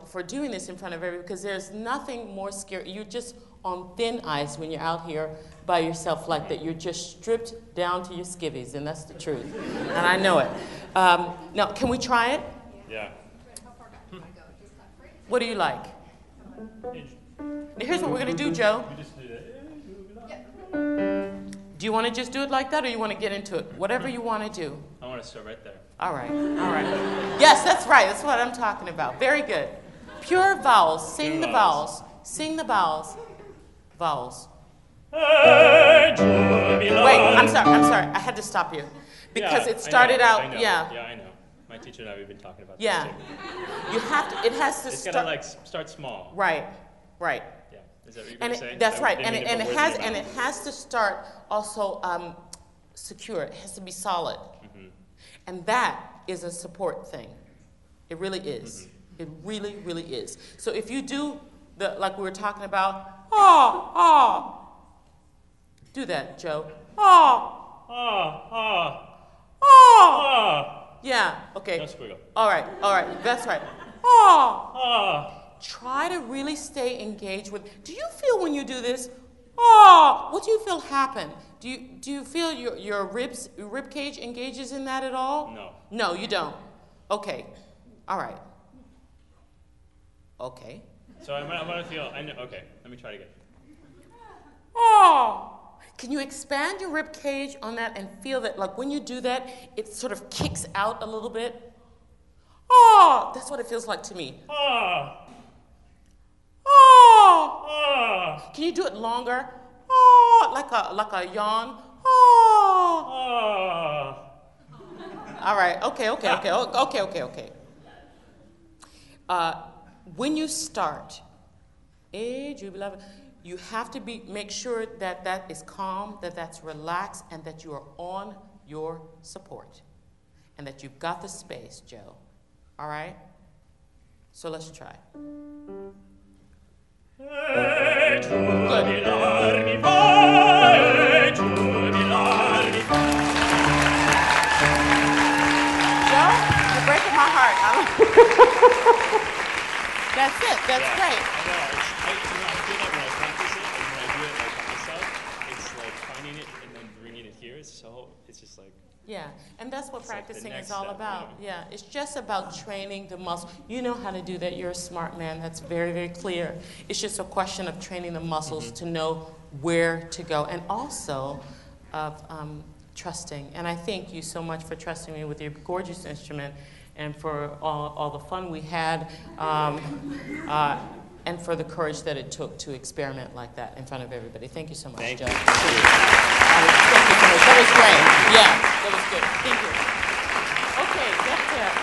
for doing this in front of everyone, because there's nothing more scary. You're just on thin ice when you're out here by yourself like that. You're just stripped down to your skivvies, and that's the truth. And I know it. Now, can we try it? Yeah. What do you like? Here's what we're going to do, Joe. You just do that. Do you want to just do it like that, or you want to get into it? Whatever you want to do. I want to start right there. All right. Yes, that's right. That's what I'm talking about. Very good. Pure vowels. Sing the vowels. Sing the vowels. Vowels. Wait, I'm sorry. I had to stop you. Because it started out, I know. yeah. Yeah, I know. My teacher and I, we've been talking about Yeah. this too. You have to, it has to It's start. gotta like start small. Right, right. Yeah, is that what you're And gonna say? that's I right, didn't and mean to put words in your mouth. it has to start also secure. It has to be solid, and that is a support thing. It really is. It really, really is. So if you do the like we were talking about, do that, Joe. Yeah. Okay. No squiggle. All right. That's right. Try to really stay engaged with. Do you feel when you do this? What do you feel happen? Do you feel your rib cage engages in that at all? No. No, you don't. Okay. All right. Okay. So I'm gonna feel. I know. Okay. Let me try it again. Can you expand your rib cage on that and feel that, like when you do that, it sort of kicks out a little bit? That's what it feels like to me. Can you do it longer? Like a yawn. All right. Okay. When you start, you have to make sure that is calm, that's relaxed, and that you are on your support, and that you've got the space, Joe. All right? So let's try. Good. Joe, you're breaking my heart. That's it. That's great. I know. I feel that when I practice it, and when I do it like myself, it's like finding it and then bringing it here. It's just like. Yeah, and that's what It's like the practicing next is all step, about. yeah. Yeah, it's just about training the muscle. You know how to do that. You're a smart man. That's very, very clear. It's just a question of training the muscles to know where to go, and also of trusting. And I thank you so much for trusting me with your gorgeous instrument, and for all the fun we had, and for the courage that it took to experiment like that in front of everybody. Thank you so much, Thank Joe. you. Thank you so much. That was great. Yeah, that was good. Thank you. Okay, that's it.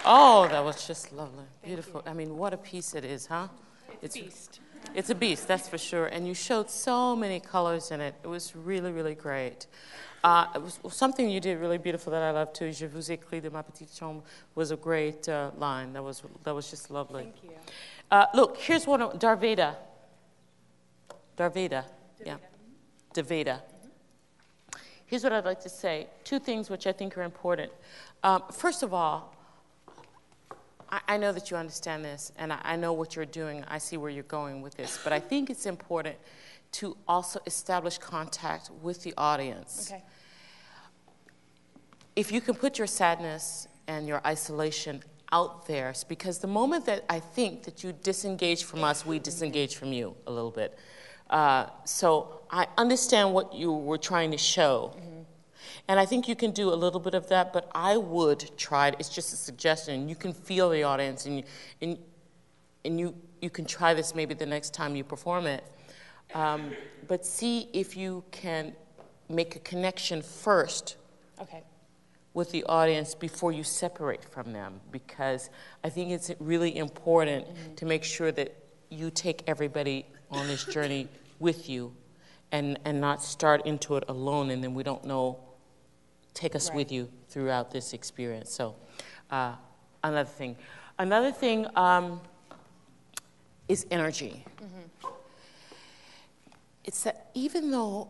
Oh, that was just lovely. Beautiful. I mean, what a piece it is, huh? It's a beast. It's a beast, that's for sure. And you showed so many colors in it. It was really, really great. It was something you did really beautiful that I love too. Je vous écris de ma petite chambre was a great line. That was just lovely. Thank you. Look, here's one of Darveda. Yeah. Darveda. Here's what I'd like to say. Two things which I think are important. First of all, I know that you understand this, and I know what you're doing. I see where you're going with this. But I think it's important to also establish contact with the audience. Okay. If you can put your sadness and your isolation out there, because the moment that I think that you disengage from us, we disengage from you a little bit. So I understand what you were trying to show. And I think you can do a little bit of that, but I would try it. It's just a suggestion. You can feel the audience, and you can try this maybe the next time you perform it. But see if you can make a connection first. Okay. With the audience before you separate from them, because I think it's really important to make sure that you take everybody on this journey with you and not start into it alone, and then we don't know, take us with you throughout this experience. So another thing is energy. It's that even though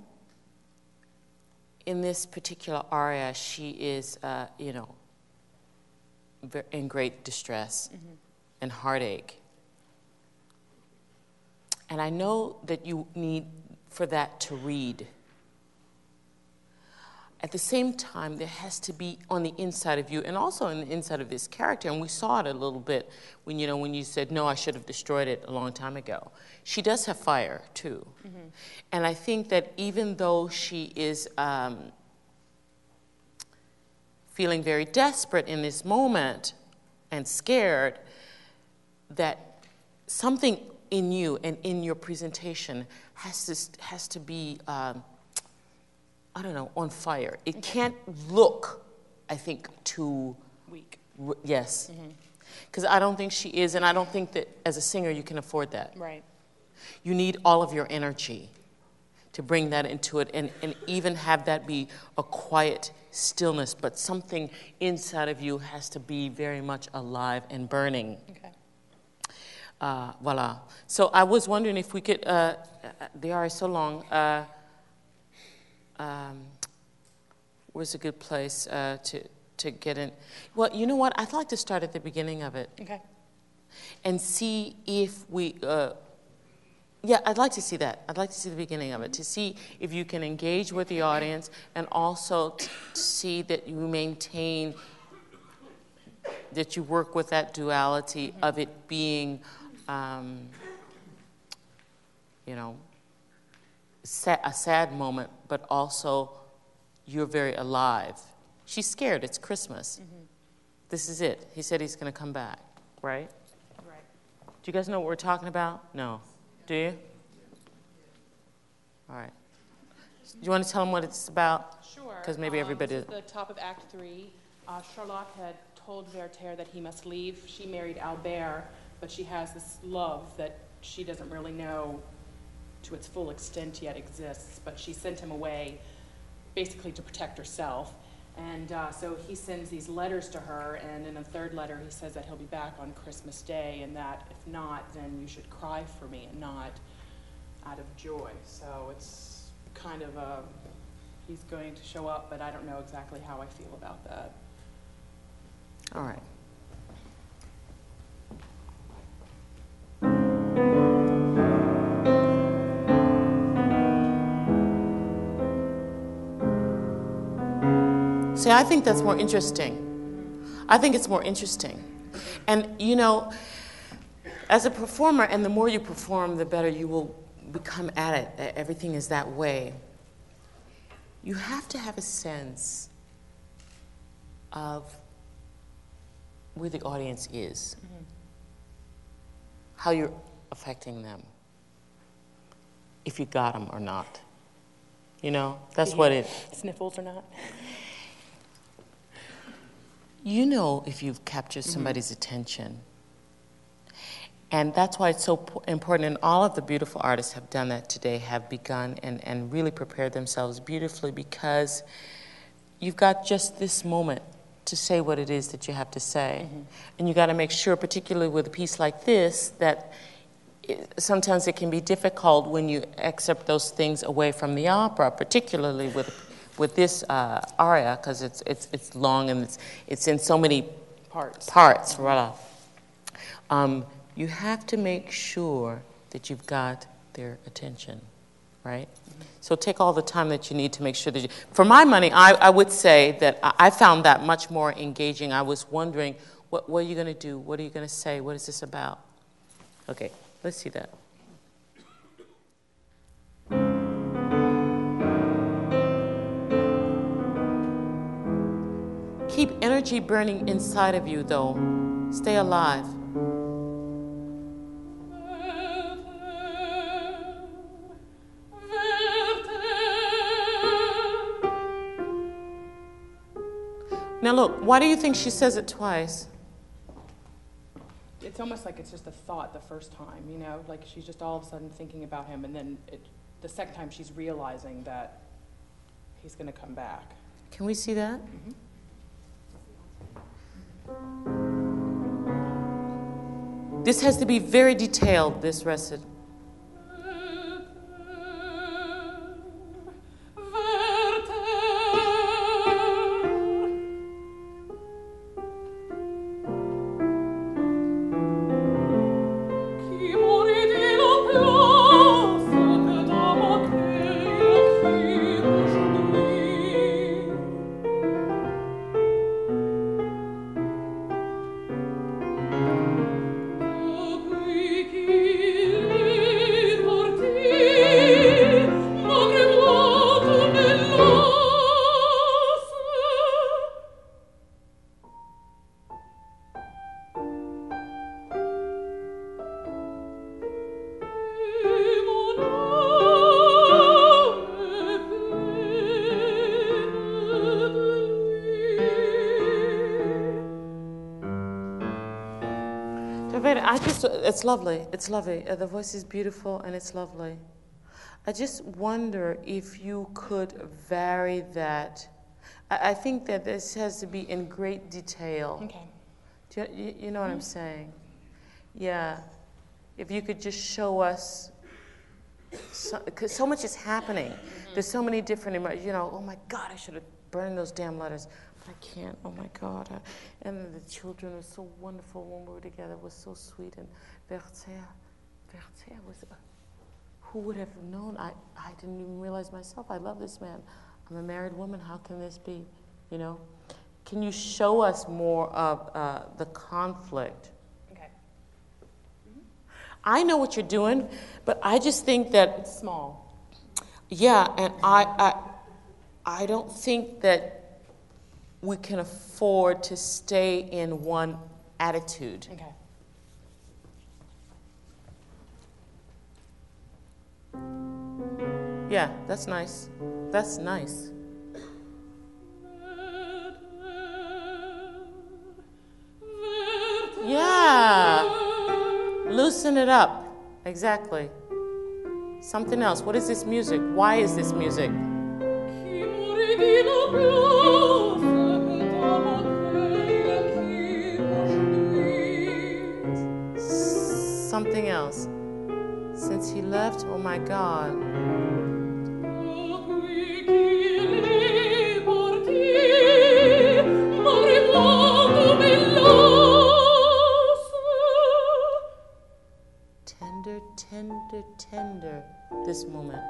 in this particular aria, she is, in great distress and heartache. And I know that you need for that to read. At the same time, there has to be on the inside of you, and also on the inside of this character, and we saw it a little bit when you said, no, I should have destroyed it a long time ago. She does have fire, too. And I think that even though she is feeling very desperate in this moment and scared, that something in you and in your presentation has to be on fire. It can't look, I think, too weak. Yes. Because I don't think she is, and I don't think that as a singer you can afford that. Right. You need all of your energy to bring that into it, and even have that be a quiet stillness, but something inside of you has to be very much alive and burning. Okay. Voila. So I was wondering if we could, the aria is so long, where's a good place to get in? Well, you know what? I'd like to start at the beginning of it. Okay. And see if we, I'd like to see that. I'd like to see the beginning of it, to see if you can engage with the audience, and also to see that you maintain, that you work with that duality of it being, a sad moment, but also you're very alive. She's scared. It's Christmas. This is it. He said he's going to come back, right? Right. Do you guys know what we're talking about? No. Do you? All right. Do you want to tell them what it's about? Sure. Because maybe everybody... This is the top of Act 3. Charlotte had told Werther that he must leave. She married Albert, but she has this love that she doesn't really know to its full extent yet exists, but she sent him away basically to protect herself. And so he sends these letters to her, and in a third letter he says that he'll be back on Christmas Day, and that if not, then you should cry for me and not out of joy. So it's kind of he's going to show up, but I don't know exactly how I feel about that. All right. See, I think that's more interesting. I think it's more interesting. And, as a performer, and the more you perform, the better you will become at it. Everything is that way. You have to have a sense of where the audience is, how you're affecting them, if you got them or not. That's what it... Sniffles or not? If you've captured somebody's attention. And that's why it's so important, and all of the beautiful artists have done that today, have begun and really prepared themselves beautifully, because you've got just this moment to say what it is that you have to say. And you got to make sure, particularly with a piece like this, that sometimes it can be difficult when you accept those things away from the opera, particularly with this aria, because it's long and it's in so many parts. Voilà. You have to make sure that you've got their attention, right? So take all the time that you need to make sure that you... For my money, I would say that I found that much more engaging. I was wondering, what are you going to do? What are you going to say? What is this about? Okay, let's see that. Keep energy burning inside of you, though. Stay alive. Now look, why do you think she says it twice? It's almost like it's just a thought the first time, you know? Like she's just all of a sudden thinking about him, and then the second time she's realizing that he's going to come back. Can we see that? This has to be very detailed, this recit. It's lovely. It's lovely. The voice is beautiful and it's lovely. I just wonder if you could vary that. I think that this has to be in great detail. Okay. Do you know what I'm saying? Yeah. If you could just show us, because so much is happening. There's so many different, oh my God, I should have burned those damn letters. I can't, oh my God. And the children were so wonderful when we were together. It was so sweet. And Werther was, who would have known? I didn't even realize myself. I love this man. I'm a married woman. How can this be, Can you show us more of the conflict? Okay. I know what you're doing, but I just think that... It's small. Yeah, and I don't think that we can afford to stay in one attitude. Okay. Yeah, that's nice. That's nice. Yeah. Loosen it up. Exactly. Something else. What is this music? Why is this music? Something else. Since he left, oh my God. Tender, tender, tender, this moment.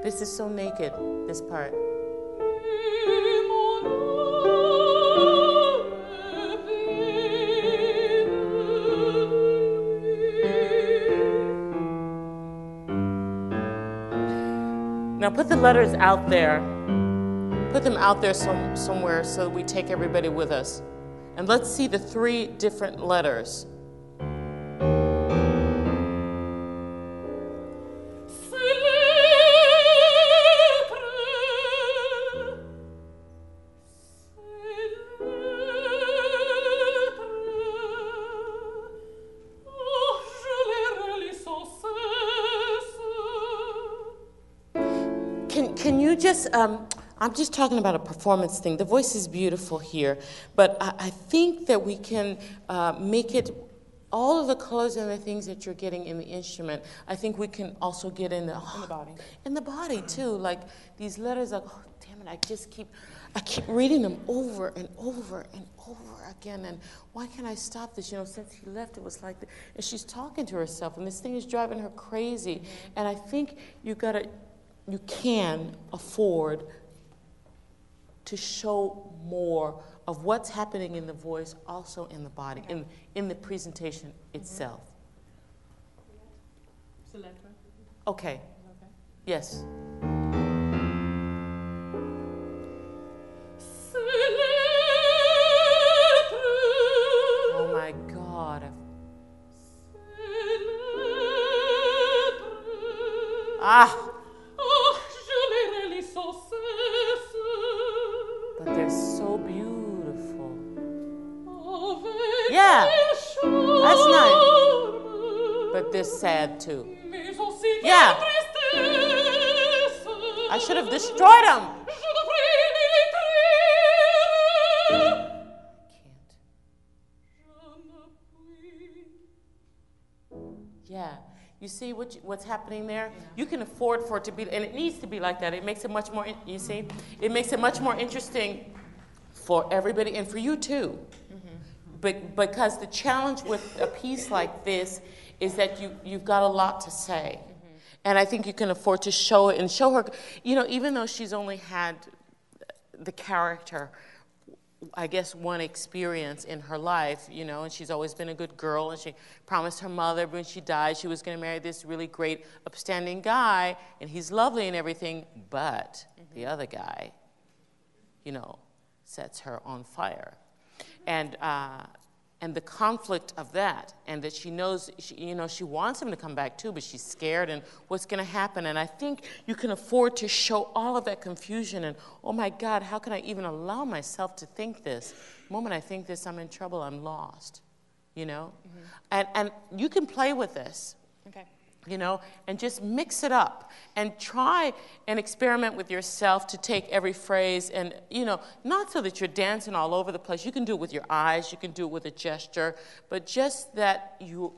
This is so naked, this part. Now put the letters out there. Put them out there somewhere so that we take everybody with us. And let's see the 3 different letters. Can you just, I'm just talking about a performance thing. The voice is beautiful here, but I think that we can make it, all of the colors and the things that you're getting in the instrument, I think we can also get in the body. In the body, too. Like, these letters, like, oh, damn it, I keep reading them over and over and over again, and why can't I stop this? You know, since he left, it was like, and she's talking to herself, and this thing is driving her crazy. And I think you can afford to show more of what's happening in the voice, also in the body, in the presentation itself. Okay. Yes. Oh my God. But they're so beautiful. Yeah, that's nice. But they're sad too. Yeah. I should have destroyed them. Yeah. You see what's happening there? You can afford for it to be, and it needs to be like that. It makes it much more, you see? It makes it much more interesting for everybody and for you too. But because the challenge with a piece like this is that you've got a lot to say. And I think you can afford to show it and show her, you know, even though she's only had the character, I guess, one experience in her life, you know, and she's always been a good girl, and she promised her mother when she died she was going to marry this really great, upstanding guy, and he's lovely and everything, but the other guy, you know, sets her on fire. And the conflict of that, and that she knows, she wants him to come back too, but she's scared and what's going to happen. And I think you can afford to show all of that confusion and, oh my God, how can I even allow myself to think this? The moment I think this, I'm in trouble, I'm lost, you know? And you can play with this. Okay. You know, and just mix it up and try and experiment with yourself to take every phrase and, you know, not so that you're dancing all over the place. You can do it with your eyes, you can do it with a gesture, but just that you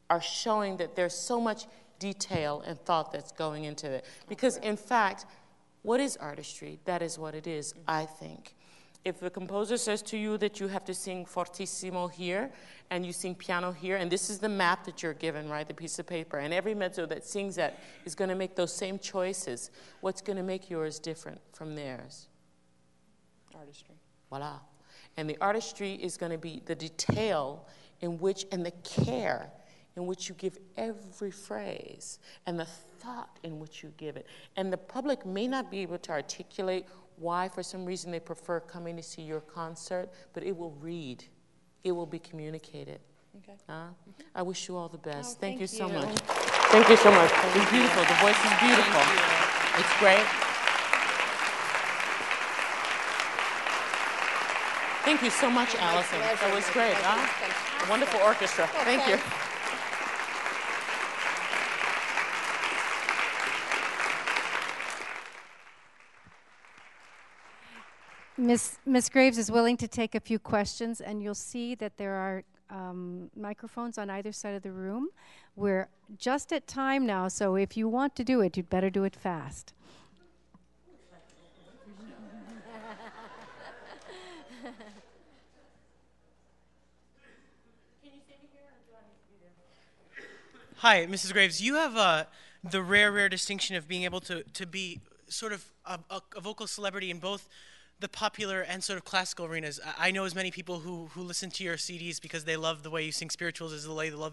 are showing that there's so much detail and thought that's going into it. Because, in fact, what is artistry? That is what it is, I think. If the composer says to you that you have to sing fortissimo here, and you sing piano here, and this is the map that you're given, right, the piece of paper, and every mezzo that sings that is going to make those same choices, what's going to make yours different from theirs? Artistry. Voila. And the artistry is going to be the detail in which, and the care in which you give every phrase, and the thought in which you give it. And the public may not be able to articulate why, for some reason, they prefer coming to see your concert, but it will read. It will be communicated. Okay. I wish you all the best. Oh, thank you so you. much. Thank you so much. It's beautiful. The voice is beautiful. It's great. Thank you so much, Allison. That was great. A wonderful orchestra. Thank you. Miss Graves is willing to take a few questions, and you'll see that there are microphones on either side of the room. We're just at time now, so if you want to do it, you'd better do it fast. Hi, Mrs. Graves. You have the rare distinction of being able to be sort of a vocal celebrity in both the popular and sort of classical arenas. I know as many people who listen to your CDs because they love the way you sing spirituals, as the way they love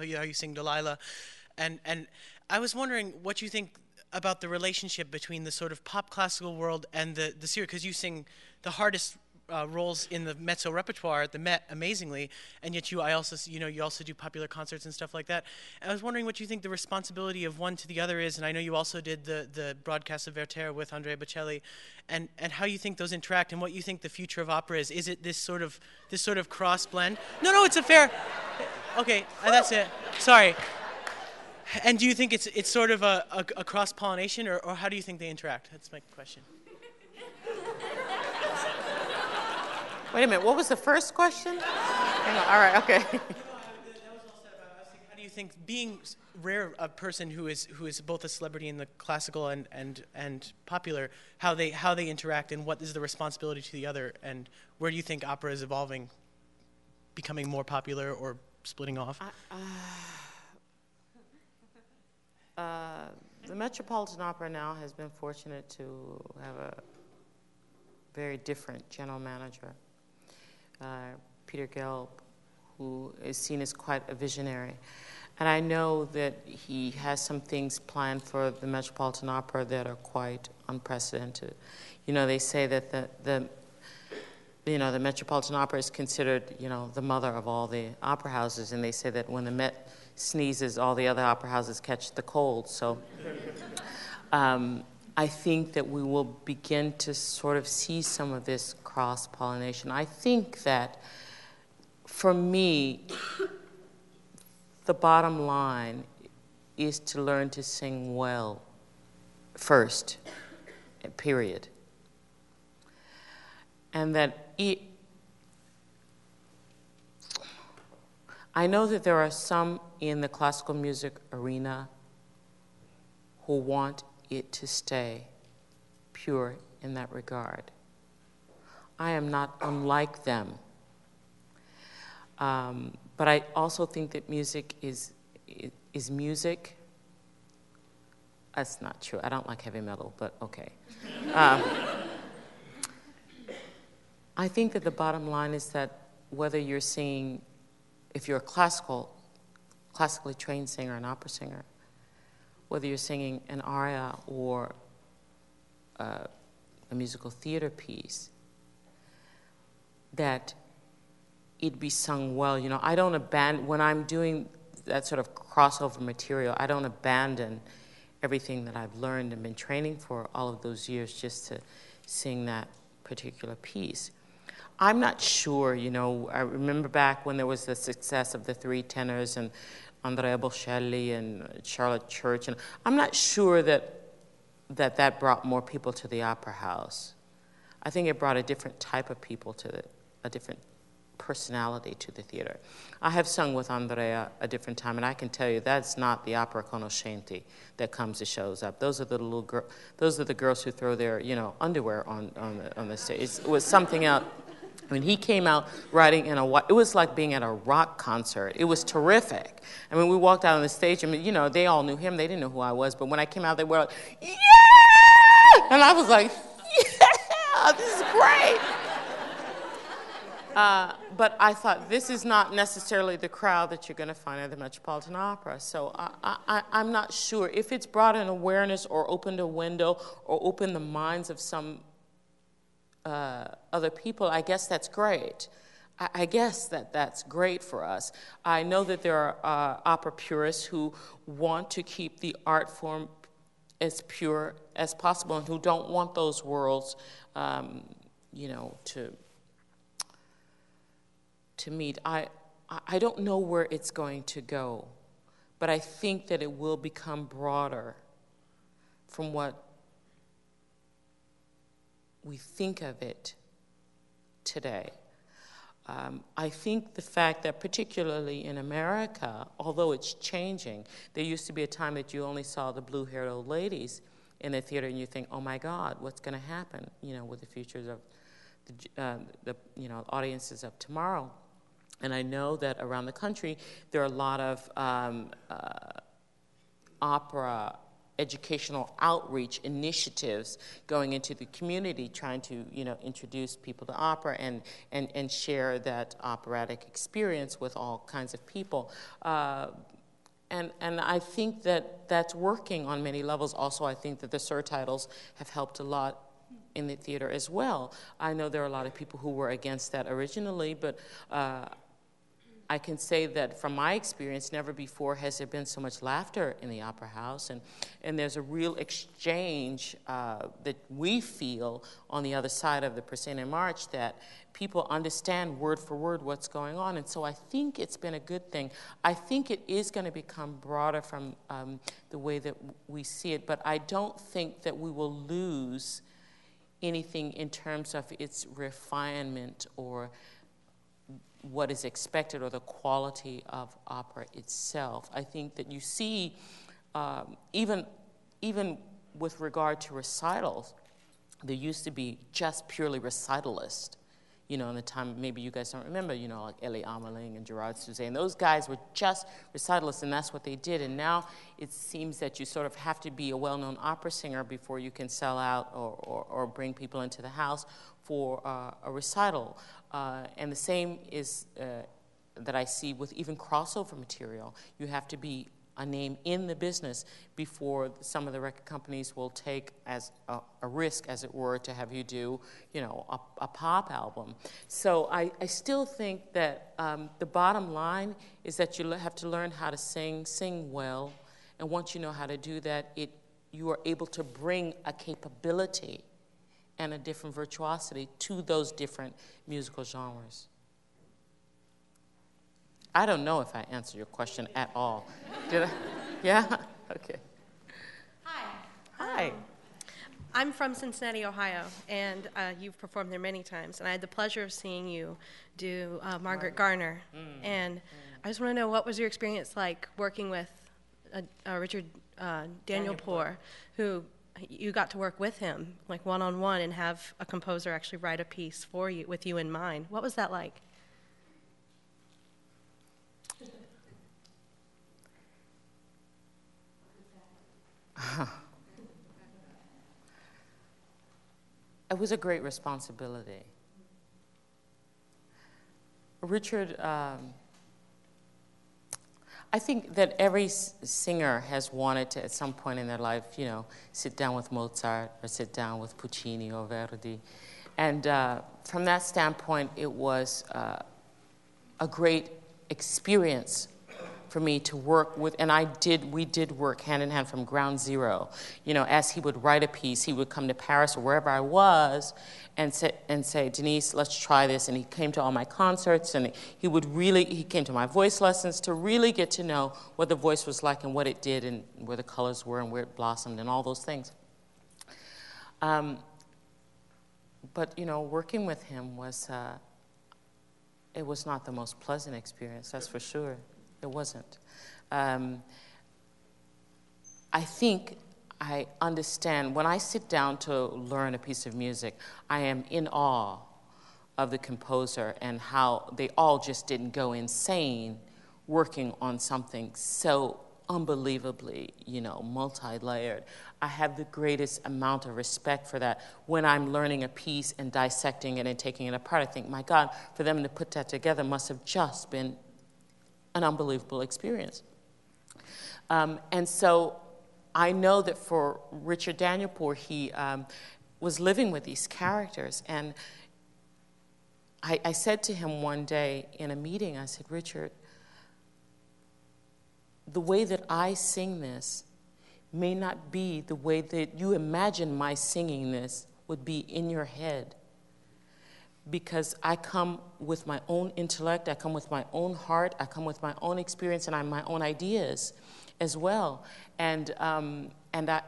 how you sing Delilah. And I was wondering what you think about the relationship between the sort of pop classical world and the series, because you sing the hardest roles in the mezzo repertoire at the Met amazingly, and yet you also do popular concerts and stuff like that. And I was wondering what you think the responsibility of one to the other is, and I know you also did the broadcast of Werther with Andrea Bocelli, and how you think those interact, and what you think the future of opera is. Is it this sort of cross blend? No, it's a fair. Okay, that's it. Sorry. And do you think it's sort of a cross-pollination, or how do you think they interact? That's my question. Wait a minute, what was the first question? Hang on, all right, okay. That was all said about, I was thinking, how do you think being rare, a person who is both a celebrity in the classical and popular, how they interact, and what is the responsibility to the other, and where do you think opera is evolving, becoming more popular or splitting off? The Metropolitan Opera now has been fortunate to have a very different general manager, Peter Gelb, who is seen as quite a visionary. And I know that he has some things planned for the Metropolitan Opera that are quite unprecedented. You know, they say that the Metropolitan Opera is considered, the mother of all the opera houses, and they say that when the Met sneezes, all the other opera houses catch the cold. So I think that we will begin to sort of see some of this cross-pollination. I think that, for me, the bottom line is to learn to sing well first, period. And that I know that there are some in the classical music arena who want it to stay pure in that regard. I am not unlike them. But I also think that music is music. That's not true. I don't like heavy metal, but okay. I think that the bottom line is that whether you're singing, if you're a classically trained singer, an opera singer, whether you're singing an aria or a musical theater piece, that it be sung well. I don't abandon, when I'm doing that sort of crossover material, I don't abandon everything that I've learned and been training for all of those years just to sing that particular piece. I'm not sure, I remember back when there was the success of the three tenors and Andrea Bocelli and Charlotte Church, and I'm not sure that brought more people to the opera house. I think it brought a different type of people a different personality to the theater. I have sung with Andrea a different time, and I can tell you that's not the opera conoscenti that comes and shows up. Those are the girls who throw their underwear on the stage. It was something else. When he came out riding it was like being at a rock concert. It was terrific. I mean, we walked out on the stage, and they all knew him. They didn't know who I was, but when I came out, they were like, yeah! And I was like, yeah, this is great. But I thought, this is not necessarily the crowd that you're going to find at the Metropolitan Opera. So I'm not sure. If it's brought an awareness or opened a window or opened the minds of some other people, I guess that's great. I guess that's great for us. I know that there are opera purists who want to keep the art form as pure as possible and who don't want those worlds, to meet. I don't know where it's going to go, but I think that it will become broader from what we think of it today. I think the fact that particularly in America, although it's changing, there used to be a time that you only saw the blue-haired old ladies in the theater and you think, oh my God, what's going to happen, with the futures of the audiences of tomorrow. And I know that around the country, there are a lot of opera educational outreach initiatives going into the community, trying to introduce people to opera and share that operatic experience with all kinds of people. And I think that that's working on many levels. Also, I think that the surtitles have helped a lot in the theater as well. I know there are a lot of people who were against that originally, but I can say that from my experience, never before has there been so much laughter in the Opera House, and there's a real exchange that we feel on the other side of the proscenium arch, that people understand word for word what's going on, and so I think it's been a good thing. I think it is going to become broader from the way that we see it, but I don't think that we will lose anything in terms of its refinement or what is expected or the quality of opera itself. I think that you see, even with regard to recitals, there used to be just purely recitalist. You know, in the time, maybe you guys don't remember, you know, like Elie Ameling and Gerard Souzet, and those guys were just recitalists, and that's what they did. And now it seems that you sort of have to be a well-known opera singer before you can sell out or bring people into the house for a recital. And the same is that I see with even crossover material. You have to be a name in the business before some of the record companies will take as a risk, as it were, to have you do, you know, a pop album. So I still think that the bottom line is that you have to learn how to sing well, and once you know how to do that, you are able to bring a capability and a different virtuosity to those different musical genres. I don't know if I answered your question at all. Did I? Yeah? Okay. Hi. Hi. I'm from Cincinnati, Ohio, and you've performed there many times. And I had the pleasure of seeing you do Margaret Garner. And I just want to know, what was your experience like working with Richard Daniel Poor, who you got to work with him, like one-on-one, and have a composer actually write a piece for you, with you in mind. What was that like? It was a great responsibility. Richard, I think that every singer has wanted to, at some point in their life, you know, sit down with Mozart or sit down with Puccini or Verdi. And from that standpoint, it was a great experience for me to work with, and we did work hand in hand from ground zero. You know, as he would write a piece, he would come to Paris or wherever I was and say, Denyce, let's try this. And he came to all my concerts, and he came to my voice lessons to really get to know what the voice was like and what it did and where the colors were and where it blossomed and all those things. But, you know, working with him was, it was not the most pleasant experience, that's for sure. It wasn't. I think I understand, when I sit down to learn a piece of music, I am in awe of the composer and how they all just didn't go insane working on something so unbelievably, you know, multi-layered. I have the greatest amount of respect for that. When I'm learning a piece and dissecting it and taking it apart, I think, my God, for them to put that together must have just been an unbelievable experience. And so I know that for Richard Daniel Poor, he was living with these characters. And I said to him one day in a meeting, I said, Richard, the way that I sing this may not be the way that you imagine my singing this would be in your head. Because I come with my own intellect, I come with my own heart, I come with my own experience and my own ideas as well. And I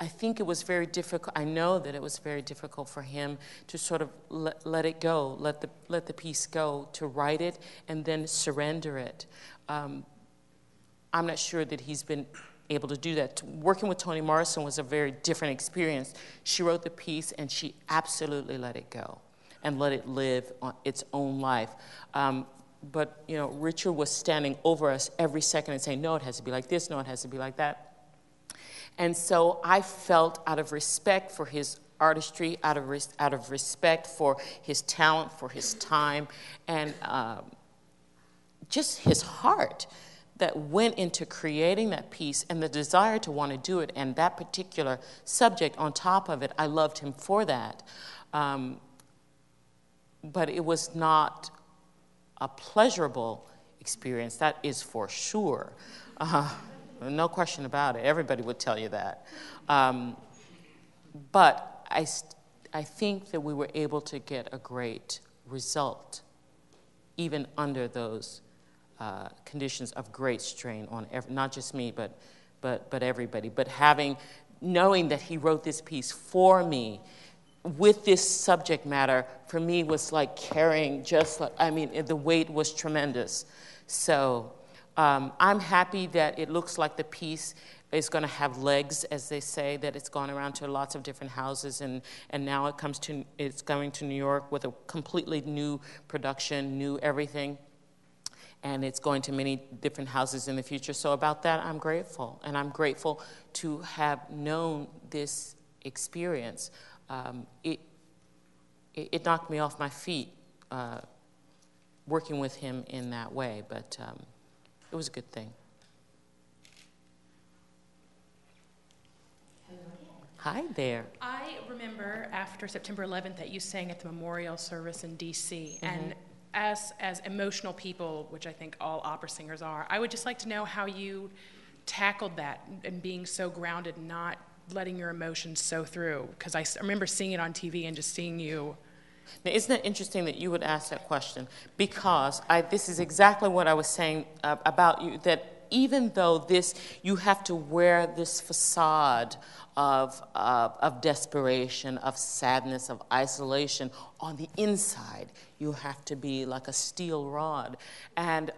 think it was very difficult. I know that it was very difficult for him to sort of let it go, let the piece go, to write it and then surrender it. I'm not sure that he's been able to do that. Working with Toni Morrison was a very different experience. She wrote the piece and she absolutely let it go and let it live on its own life. But, you know, Richard was standing over us every second and saying, no, it has to be like this, no, it has to be like that. And so I felt, out of respect for his artistry, out of respect for his talent, for his time, and just his heart that went into creating that piece and the desire to want to do it, and that particular subject on top of it, I loved him for that. But it was not a pleasurable experience. That is for sure. No question about it. Everybody would tell you that. But I think that we were able to get a great result, even under those conditions of great strain on not just me, but everybody. But knowing that he wrote this piece for me with this subject matter, for me was like carrying the weight was tremendous. So I'm happy that it looks like the piece is going to have legs, as they say, that it's gone around to lots of different houses, and now it's going to New York with a completely new production, new everything, and it's going to many different houses in the future. So about that, I'm grateful, and I'm grateful to have known this experience. It knocked me off my feet working with him in that way, but it was a good thing. Hi there. I remember after September 11th that you sang at the memorial service in D.C. And as emotional people, which I think all opera singers are, I would just like to know how you tackled that and being so grounded and not letting your emotions sow through. Because I remember seeing it on TV and just seeing you. Now, isn't it interesting that you would ask that question? Because this is exactly what I was saying about you, that even though you have to wear this facade of desperation, of sadness, of isolation, on the inside, you have to be like a steel rod. And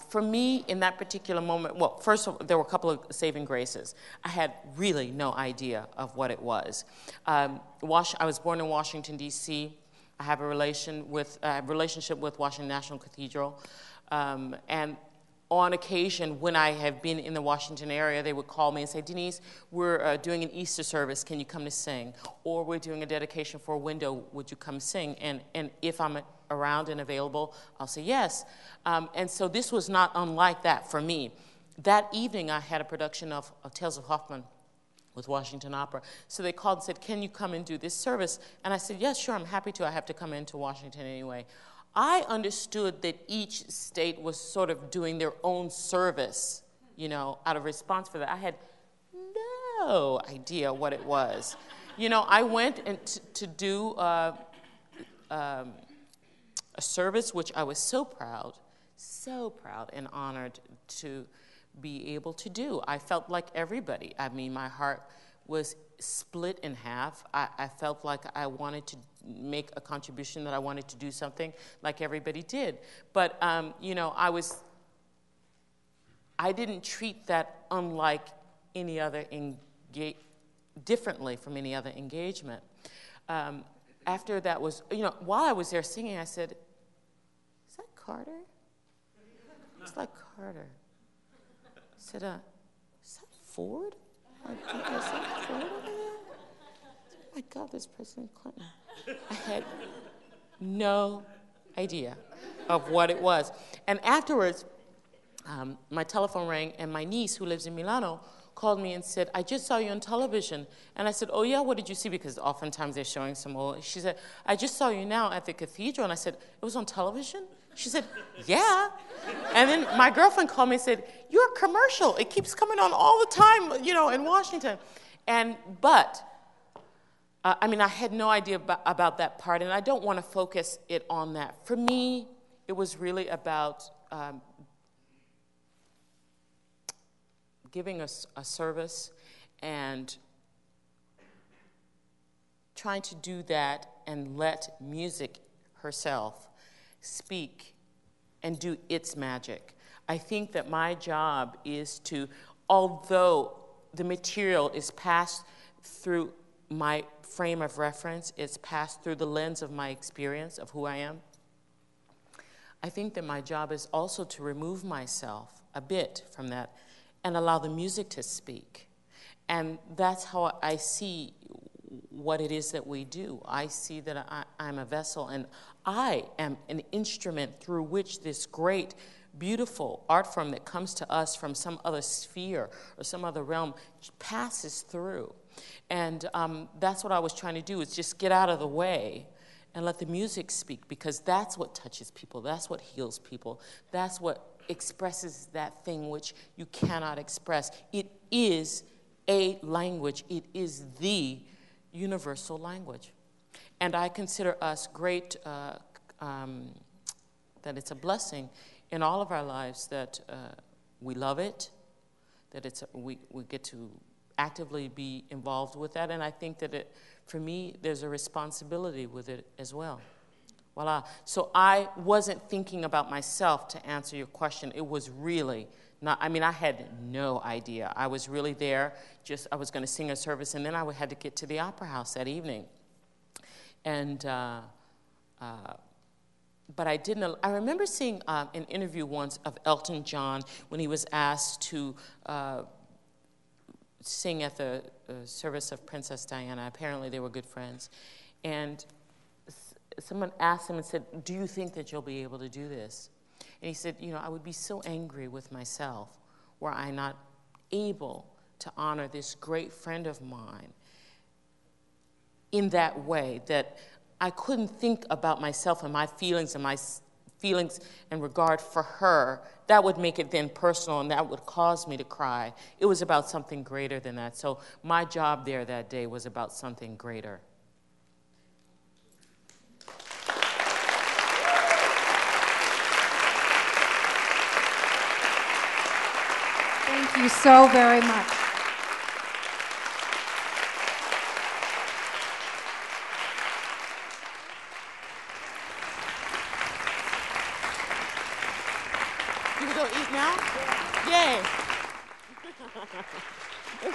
for me, in that particular moment, well, first of all, there were a couple of saving graces. I had really no idea of what it was. I was born in Washington, D.C. I have a relationship with Washington National Cathedral, and on occasion, when I have been in the Washington area, they would call me and say, Denyce, we're doing an Easter service. Can you come to sing? Or we're doing a dedication for a window. Would you come sing? And if I'm around and available, I'll say yes. And so this was not unlike that for me. That evening, I had a production of Tales of Hoffmann with Washington Opera. So they called and said, can you come and do this service? And I said, yes, sure, I'm happy to. I have to come into Washington anyway. I understood that each state was sort of doing their own service, out of response for that. I had no idea what it was. I went to do a service which I was so proud and honored to be able to do. I felt like everybody. I mean, my heart was split in half. I felt like I wanted to make a contribution, that I wanted to do something like everybody did. But, I didn't treat that unlike any other differently from any other engagement. After that was, while I was there singing, I said, is that Carter? It's like Carter. I said, is that Ford? I think I said Ford over there? Oh my God, there's President Clinton. I had no idea of what it was. And afterwards, my telephone rang, and my niece, who lives in Milano, called me and said, I just saw you on television. And I said, oh yeah, what did you see? Because oftentimes they're showing some old. She said, I just saw you now at the cathedral. And I said, it was on television? She said, yeah. And then my girlfriend called me and said, you're a commercial. It keeps coming on all the time, in Washington. But I had no idea about that part, and I don't want to focus it on that. For me, it was really about giving us a service and trying to do that and let music herself speak and do its magic. I think that my job is to, although the material is passed through my frame of reference, it's passed through the lens of my experience of who I am, I think that my job is also to remove myself a bit from that and allow the music to speak. And that's how I see what it is that we do. I see that I'm a vessel, and I am an instrument through which this great, beautiful art form that comes to us from some other sphere or some other realm passes through. And that's what I was trying to do, is just get out of the way and let the music speak, because that's what touches people, that's what heals people, that's what expresses that thing which you cannot express. It is a language. It is the universal language. And I consider us great, that it's a blessing in all of our lives that we love it, that we get to actively be involved with that. And I think that for me, there's a responsibility with it as well. Voila. So I wasn't thinking about myself to answer your question. It was really not, I mean, I had no idea. I was really there, I was going to sing a service, and then I had to get to the Opera House that evening. And, but I didn't, I remember seeing an interview once of Elton John when he was asked to sing at the service of Princess Diana. Apparently they were good friends. And someone asked him and said, do you think that you'll be able to do this? And he said, I would be so angry with myself were I not able to honor this great friend of mine in that way, that I couldn't think about myself and my feelings and regard for her. That would make it then personal, and that would cause me to cry. It was about something greater than that. So my job there that day was about something greater. Thank you so very much. You can go eat now? Yeah. Yay.